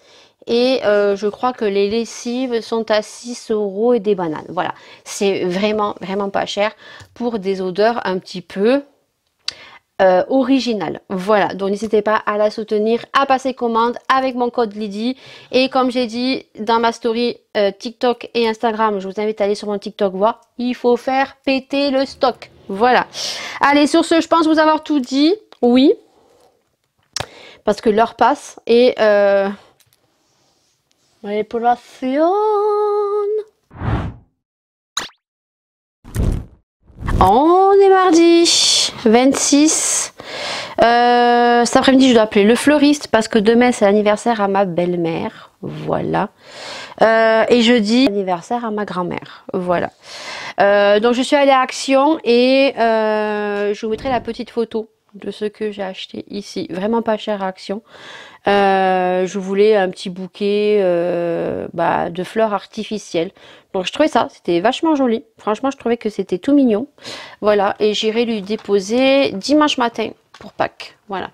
et je crois que les lessives sont à 6 € et des bananes. Voilà, c'est vraiment pas cher pour des odeurs un petit peu originales. Voilà, donc n'hésitez pas à la soutenir, à passer commande avec mon code Lydie. Et comme j'ai dit dans ma story TikTok et Instagram, je vous invite à aller sur mon TikTok voir, il faut faire péter le stock. Voilà. Allez, sur ce, je pense vous avoir tout dit. Oui, parce que l'heure passe, et manipulation. On est mardi 26. Cet après-midi, je dois appeler le fleuriste parce que demain, c'est l'anniversaire à ma belle-mère. Voilà. Et jeudi, anniversaire à ma grand-mère. Voilà. Donc, je suis allée à Action, et je vous mettrai la petite photo de ce que j'ai acheté ici. Vraiment pas cher à Action. Je voulais un petit bouquet de fleurs artificielles. Donc je trouvais ça, c'était vachement joli. Franchement, je trouvais que c'était tout mignon. Voilà, et j'irai lui déposer dimanche matin pour Pâques. Voilà.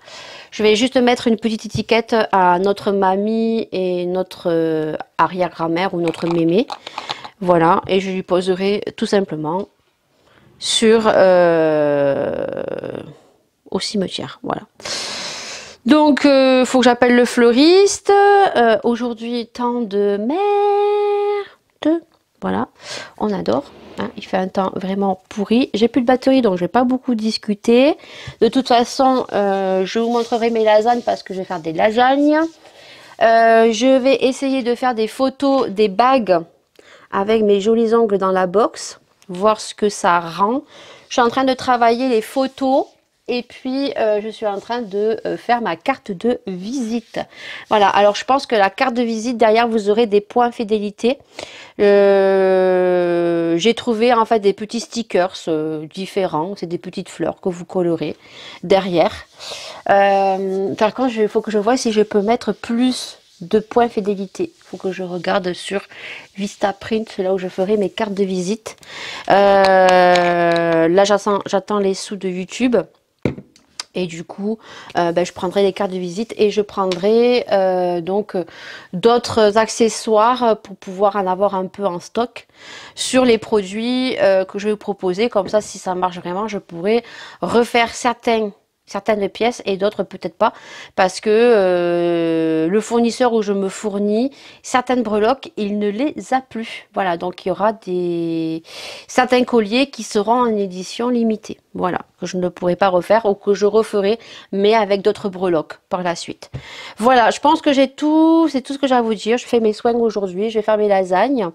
Je vais juste mettre une petite étiquette à notre mamie et notre arrière-grand-mère ou notre mémé. Voilà, et je lui poserai tout simplement sur au cimetière. Voilà. Donc, faut que j'appelle le fleuriste. Aujourd'hui, temps de merde. Voilà, on adore. Hein, il fait un temps vraiment pourri. J'ai plus de batterie, donc je vais pas beaucoup discuter. De toute façon, je vous montrerai mes lasagnes parce que je vais faire des lasagnes. Je vais essayer de faire des photos des bagues avec mes jolis ongles dans la box. Voir ce que ça rend. Je suis en train de travailler les photos. Et puis, je suis en train de faire ma carte de visite. Voilà, alors je pense que la carte de visite, derrière, vous aurez des points fidélité. J'ai trouvé en fait des petits stickers différents. C'est des petites fleurs que vous colorez derrière. Par contre, il faut que je vois si je peux mettre plus de points fidélité. Il faut que je regarde sur Vistaprint, c'est là où je ferai mes cartes de visite. Là, j'attends les sous de YouTube. Et du coup, je prendrai les cartes de visite, et je prendrai donc d'autres accessoires pour pouvoir en avoir un peu en stock sur les produits que je vais vous proposer. Comme ça, si ça marche vraiment, je pourrais refaire certaines pièces et d'autres peut-être pas, parce que le fournisseur où je me fournis certaines breloques, il ne les a plus. Voilà, donc il y aura certains colliers qui seront en édition limitée. Voilà, que je ne pourrai pas refaire, ou que je referai, mais avec d'autres breloques par la suite. Voilà, je pense que c'est tout ce que j'ai à vous dire. Je fais mes soins aujourd'hui, je vais faire mes lasagnes,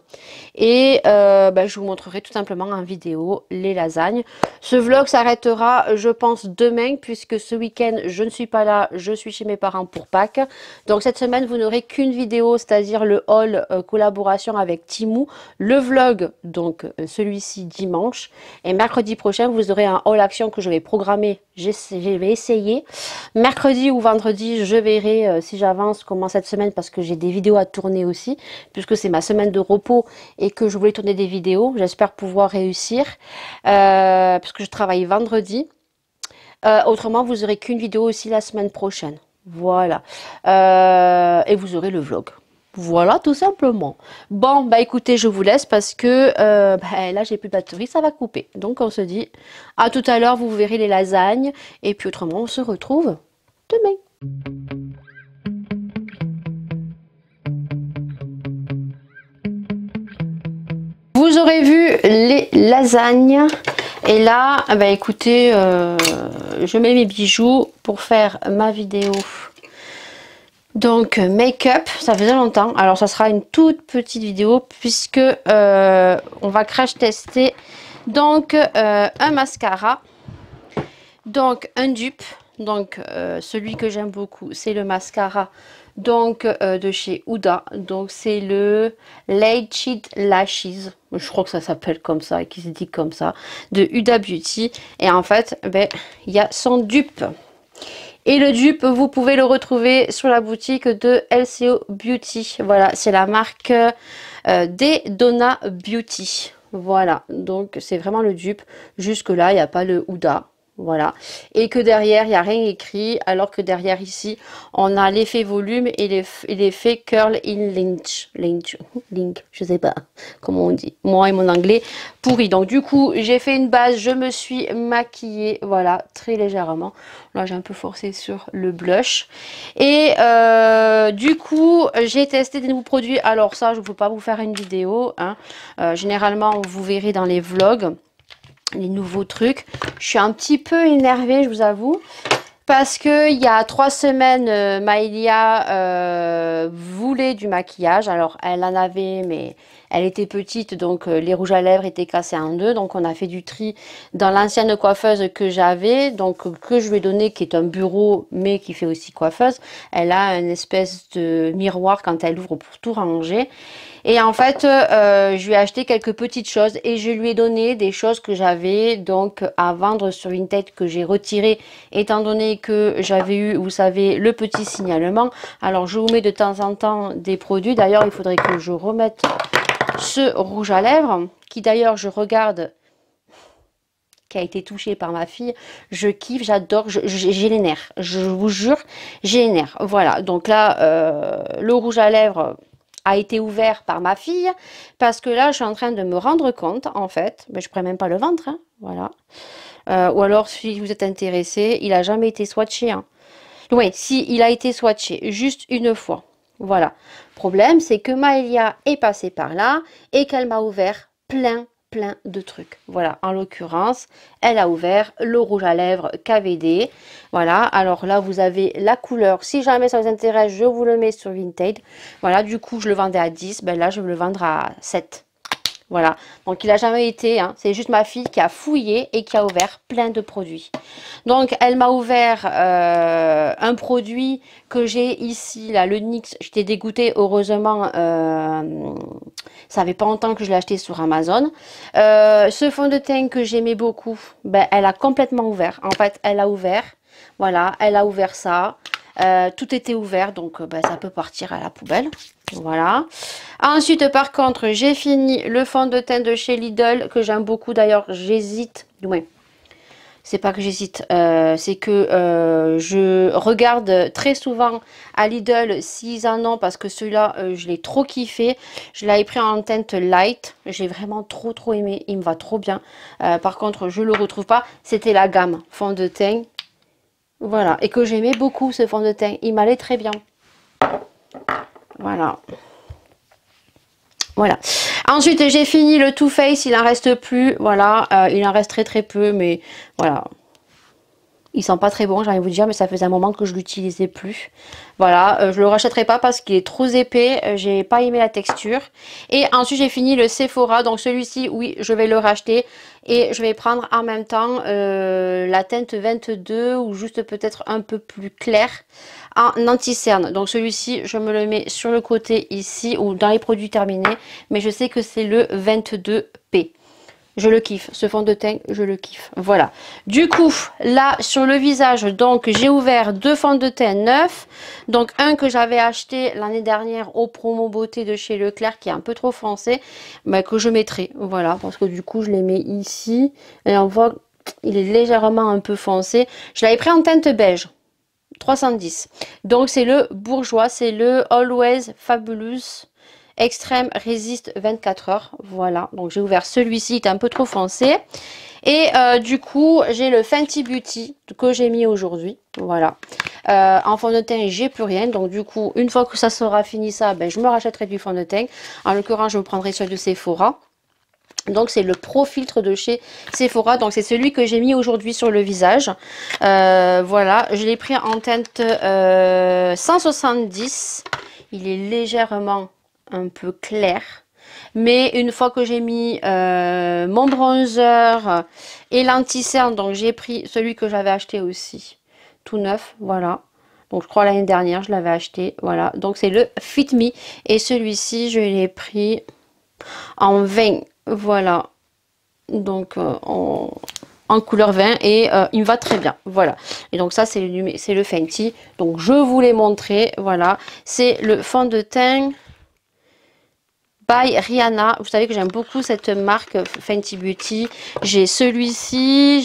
et je vous montrerai tout simplement en vidéo les lasagnes. Ce vlog s'arrêtera, je pense, demain, puisque ce week-end, je ne suis pas là, je suis chez mes parents pour Pâques. Donc cette semaine, vous n'aurez qu'une vidéo, c'est-à-dire le haul collaboration avec Temu, le vlog, donc celui-ci dimanche, et mercredi prochain, vous aurez un haul action que je vais programmer. Je vais essayer. Mercredi ou vendredi, je verrai si j'avance comment cette semaine, parce que j'ai des vidéos à tourner aussi, puisque c'est ma semaine de repos et que je voulais tourner des vidéos. J'espère pouvoir réussir, parce que je travaille vendredi. Autrement, vous aurez qu'une vidéo aussi la semaine prochaine. Voilà. Et vous aurez le vlog. Voilà, tout simplement. Bon, bah écoutez, je vous laisse parce que là, j'ai plus de batterie, ça va couper. Donc, on se dit à tout à l'heure, vous verrez les lasagnes. Et puis, autrement, on se retrouve demain. Vous aurez vu les lasagnes. Et là, bah écoutez, je mets mes bijoux pour faire ma vidéo. Donc make-up, ça faisait longtemps. Alors ça sera une toute petite vidéo puisque on va crash tester donc un mascara, donc un dupe. Donc celui que j'aime beaucoup, c'est le mascara donc de chez Huda. Donc c'est le Lash Lashes. Je crois que ça s'appelle comme ça et qui se dit comme ça, de Huda Beauty. Et en fait, ben il y a son dupe. Et le dupe, vous pouvez le retrouver sur la boutique de LCO Beauty. Voilà, c'est la marque des Donna Beauty. Voilà, donc c'est vraiment le dupe. Jusque là, il n'y a pas le Huda. Voilà, et que derrière, il n'y a rien écrit, alors que derrière ici, on a l'effet volume et l'effet curl in link, je sais pas comment on dit, moi et mon anglais pourri. Donc du coup, j'ai fait une base, je me suis maquillée, voilà, très légèrement. Là, j'ai un peu forcé sur le blush. Et du coup, j'ai testé des nouveaux produits. Alors ça, je ne peux pas vous faire une vidéo, hein. Généralement, vous verrez dans les vlogs les nouveaux trucs. Je suis un petit peu énervée, je vous avoue, parce que il y a 3 semaines, Maëlia voulait du maquillage. Alors elle en avait, mais elle était petite, donc les rouges à lèvres étaient cassés en deux. Donc on a fait du tri dans l'ancienne coiffeuse que j'avais, donc que je lui ai donné, qui est un bureau mais qui fait aussi coiffeuse. Elle a une espèce de miroir quand elle ouvre pour tout ranger. Et en fait, je lui ai acheté quelques petites choses et je lui ai donné des choses que j'avais donc à vendre sur Vinted, que j'ai retiré étant donné que j'avais eu, vous savez, le petit signalement. Alors je vous mets de temps en temps des produits. D'ailleurs, il faudrait que je remette ce rouge à lèvres qui d'ailleurs je regarde, qui a été touché par ma fille. Je kiffe, j'adore, j'ai les nerfs. Je vous jure, j'ai les nerfs. Voilà, donc là, le rouge à lèvres a été ouvert par ma fille parce que là je suis en train de me rendre compte en fait, mais je pourrais même pas le vendre, hein, voilà. Ou alors si vous êtes intéressé, il a jamais été swatché, hein. Oui, si, il a été swatché juste une fois, voilà. Problème, c'est que Maëlia est passée par là et qu'elle m'a ouvert plein de trucs. Voilà, en l'occurrence, elle a ouvert le rouge à lèvres KVD. Voilà, alors là, vous avez la couleur. Si jamais ça vous intéresse, je vous le mets sur Vinted. Voilà, du coup, je le vendais à 10. Ben là, je vais le vendre à 7. Voilà, donc il n'a jamais été, hein, c'est juste ma fille qui a fouillé et qui a ouvert plein de produits. Donc elle m'a ouvert un produit que j'ai ici, là, le NYX. J'étais dégoûtée, heureusement, ça fait pas longtemps que je l'ai acheté sur Amazon. Ce fond de teint que j'aimais beaucoup, ben, elle a complètement ouvert. En fait, elle a ouvert, voilà, elle a ouvert ça. Tout était ouvert, donc ben, ça peut partir à la poubelle. Voilà. Ensuite, par contre, j'ai fini le fond de teint de chez Lidl, que j'aime beaucoup. D'ailleurs, j'hésite. Ouais. C'est pas que j'hésite, c'est que je regarde très souvent à Lidl s'ils en ont, parce que celui-là, je l'ai trop kiffé. Je l'avais pris en teinte light. J'ai vraiment trop aimé. Il me va trop bien. Par contre, je le retrouve pas. C'était la gamme fond de teint. Voilà. Et que j'aimais beaucoup ce fond de teint. Il m'allait très bien. Voilà. Voilà. Ensuite, j'ai fini le Too Faced, il en reste plus. Voilà, il en reste très peu, mais voilà. Il sent pas très bon, j'ai envie de vous dire, mais ça faisait un moment que je l'utilisais plus. Voilà, je le rachèterai pas parce qu'il est trop épais, j'ai pas aimé la texture. Et ensuite, j'ai fini le Sephora, donc celui-ci, oui, je vais le racheter. Et je vais prendre en même temps la teinte 22 ou juste peut-être un peu plus clair en anti-cerne. Donc celui-ci, je me le mets sur le côté ici ou dans les produits terminés. Mais je sais que c'est le 22P. Je le kiffe, ce fond de teint, je le kiffe. Voilà. Du coup, là, sur le visage, donc, j'ai ouvert 2 fonds de teint neufs. Donc, un que j'avais acheté l'année dernière au promo beauté de chez Leclerc, qui est un peu trop foncé, mais que je mettrai. Voilà, parce que du coup, je les mets ici. Et on voit, il est légèrement un peu foncé. Je l'avais pris en teinte beige. 310. Donc, c'est le bourgeois, c'est le Always Fabulous Extreme Resist 24 heures. Voilà, donc j'ai ouvert celui-ci, il est un peu trop foncé. Et du coup, j'ai le Fenty Beauty que j'ai mis aujourd'hui. Voilà. En fond de teint, j'ai plus rien. Donc du coup, une fois que ça sera fini ça, ben, je me rachèterai du fond de teint. En l'occurrence, je me prendrai celui de Sephora. Donc c'est le Pro Filtre de chez Sephora. Donc c'est celui que j'ai mis aujourd'hui sur le visage. Voilà, je l'ai pris en teinte 170. Il est légèrement un peu clair. Mais une fois que j'ai mis mon bronzer et l'anti-cerne, donc j'ai pris celui que j'avais acheté aussi, tout neuf, voilà. Donc je crois l'année dernière, je l'avais acheté, voilà. Donc c'est le Fit Me. Et celui-ci, je l'ai pris en 20, voilà. Donc en couleur 20 et il me va très bien, voilà. Et donc ça c'est le Fenty. Donc je vous l'ai montré, voilà. C'est le fond de teint by Rihanna. Vous savez que j'aime beaucoup cette marque Fenty Beauty. J'ai celui-ci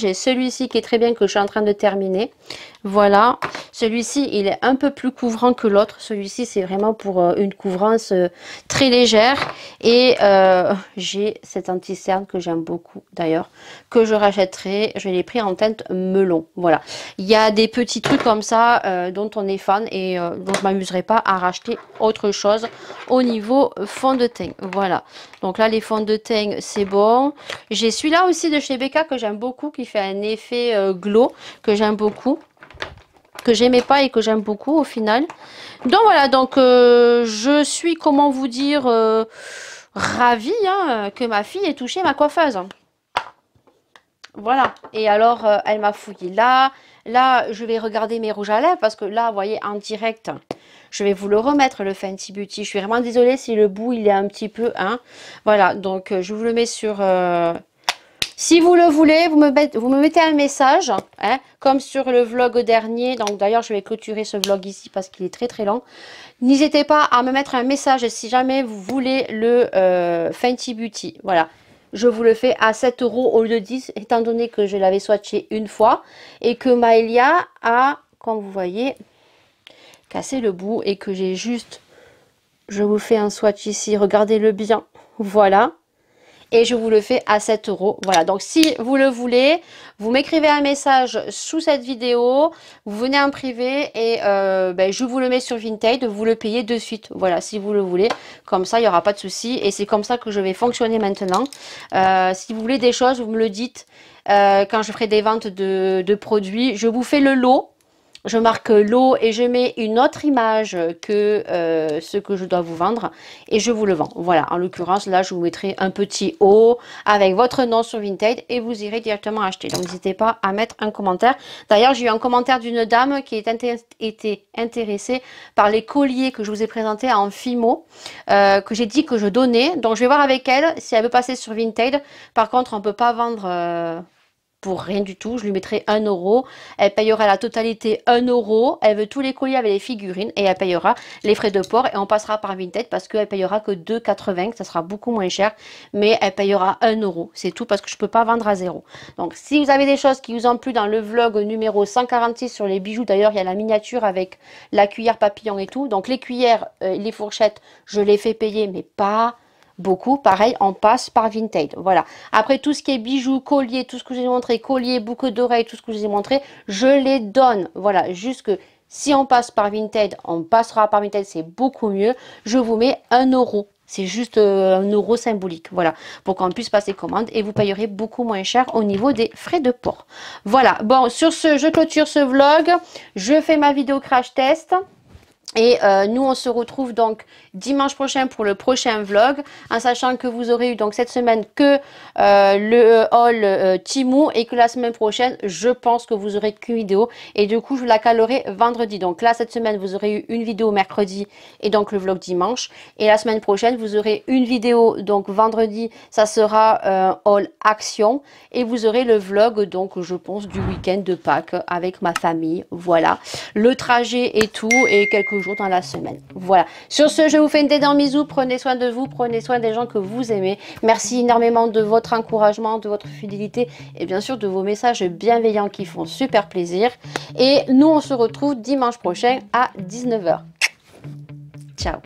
qui est très bien, que je suis en train de terminer. Voilà, celui-ci il est un peu plus couvrant que l'autre. Celui-ci c'est vraiment pour une couvrance très légère. Et j'ai cet anti-cerne que j'aime beaucoup d'ailleurs, que je rachèterai. Je l'ai pris en teinte melon. Voilà, il y a des petits trucs comme ça dont on est fan et dont je m'amuserai pas à racheter autre chose au niveau fond de teint. Voilà, donc là les fonds de teint c'est bon. J'ai celui-là aussi de chez Becca que j'aime beaucoup, qui fait un effet glow que j'aime beaucoup, que j'aimais pas et que j'aime beaucoup au final. Donc voilà, donc je suis, comment vous dire, ravie hein, que ma fille ait touché ma coiffeuse. Voilà, et alors elle m'a fouillé là. Là, je vais regarder mes rouges à lèvres parce que là, vous voyez, en direct, je vais vous le remettre, le Fenty Beauty. Je suis vraiment désolée si le bout, il est un petit peu... Hein. Voilà, donc je vous le mets sur... Si vous le voulez, vous me mettez un message, hein, comme sur le vlog dernier. Donc d'ailleurs, je vais clôturer ce vlog ici parce qu'il est très très long. N'hésitez pas à me mettre un message si jamais vous voulez le Fenty Beauty. Voilà, je vous le fais à 7 € au lieu de 10, étant donné que je l'avais swatché une fois et que Maëlia a, comme vous voyez, cassé le bout et que j'ai juste... Je vous fais un swatch ici, regardez-le bien. Voilà. Et je vous le fais à 7 €. Voilà, donc si vous le voulez, vous m'écrivez un message sous cette vidéo, vous venez en privé et je vous le mets sur Vinted, vous le payez de suite. Voilà, si vous le voulez, comme ça, il n'y aura pas de souci. Et c'est comme ça que je vais fonctionner maintenant. Si vous voulez des choses, vous me le dites. Quand je ferai des ventes de produits, je vous fais le lot. Je marque l'eau et je mets une autre image que ce que je dois vous vendre et je vous le vends. Voilà, en l'occurrence, là, je vous mettrai un petit haut avec votre nom sur Vinted et vous irez directement acheter. Donc, n'hésitez pas à mettre un commentaire. D'ailleurs, j'ai eu un commentaire d'une dame qui était intéressée par les colliers que je vous ai présentés en Fimo, que j'ai dit que je donnais. Donc, je vais voir avec elle si elle veut passer sur Vinted. Par contre, on ne peut pas vendre... pour rien du tout, je lui mettrai 1 €. Elle payera la totalité 1 €. Elle veut tous les colliers avec les figurines et elle payera les frais de port et on passera par Vinted parce qu'elle payera que 2,80 €. Ça sera beaucoup moins cher, mais elle payera 1 €. C'est tout parce que je ne peux pas vendre à zéro. Donc si vous avez des choses qui vous ont plu dans le vlog numéro 146 sur les bijoux, d'ailleurs il y a la miniature avec la cuillère papillon et tout. Donc les cuillères, les fourchettes, je les fais payer mais pas... beaucoup, pareil, on passe par Vinted. Voilà. Après, tout ce qui est bijoux, colliers, tout ce que je vous ai montré, colliers, boucles d'oreilles, tout ce que je vous ai montré, je les donne. Voilà. Juste que si on passe par Vinted, on passera par Vinted, c'est beaucoup mieux. Je vous mets 1 €. C'est juste 1 € symbolique. Voilà. Pour qu'on puisse passer commande et vous payerez beaucoup moins cher au niveau des frais de port. Voilà. Bon, sur ce, je clôture ce vlog. Je fais ma vidéo crash test. Et nous, on se retrouve donc dimanche prochain pour le prochain vlog, en sachant que vous aurez eu donc cette semaine que le haul Temu et que la semaine prochaine, je pense que vous aurez qu'une vidéo. Et du coup, je la calerai vendredi. Donc là, cette semaine, vous aurez eu une vidéo mercredi et donc le vlog dimanche. Et la semaine prochaine, vous aurez une vidéo donc vendredi, ça sera haul action. Et vous aurez le vlog donc, je pense, du week-end de Pâques avec ma famille. Voilà, le trajet et tout et quelques jours dans la semaine. Voilà. Sur ce, je vous fais une d'énormes bisous. Prenez soin de vous, prenez soin des gens que vous aimez. Merci énormément de votre encouragement, de votre fidélité et bien sûr de vos messages bienveillants qui font super plaisir. Et nous, on se retrouve dimanche prochain à 19 h. Ciao.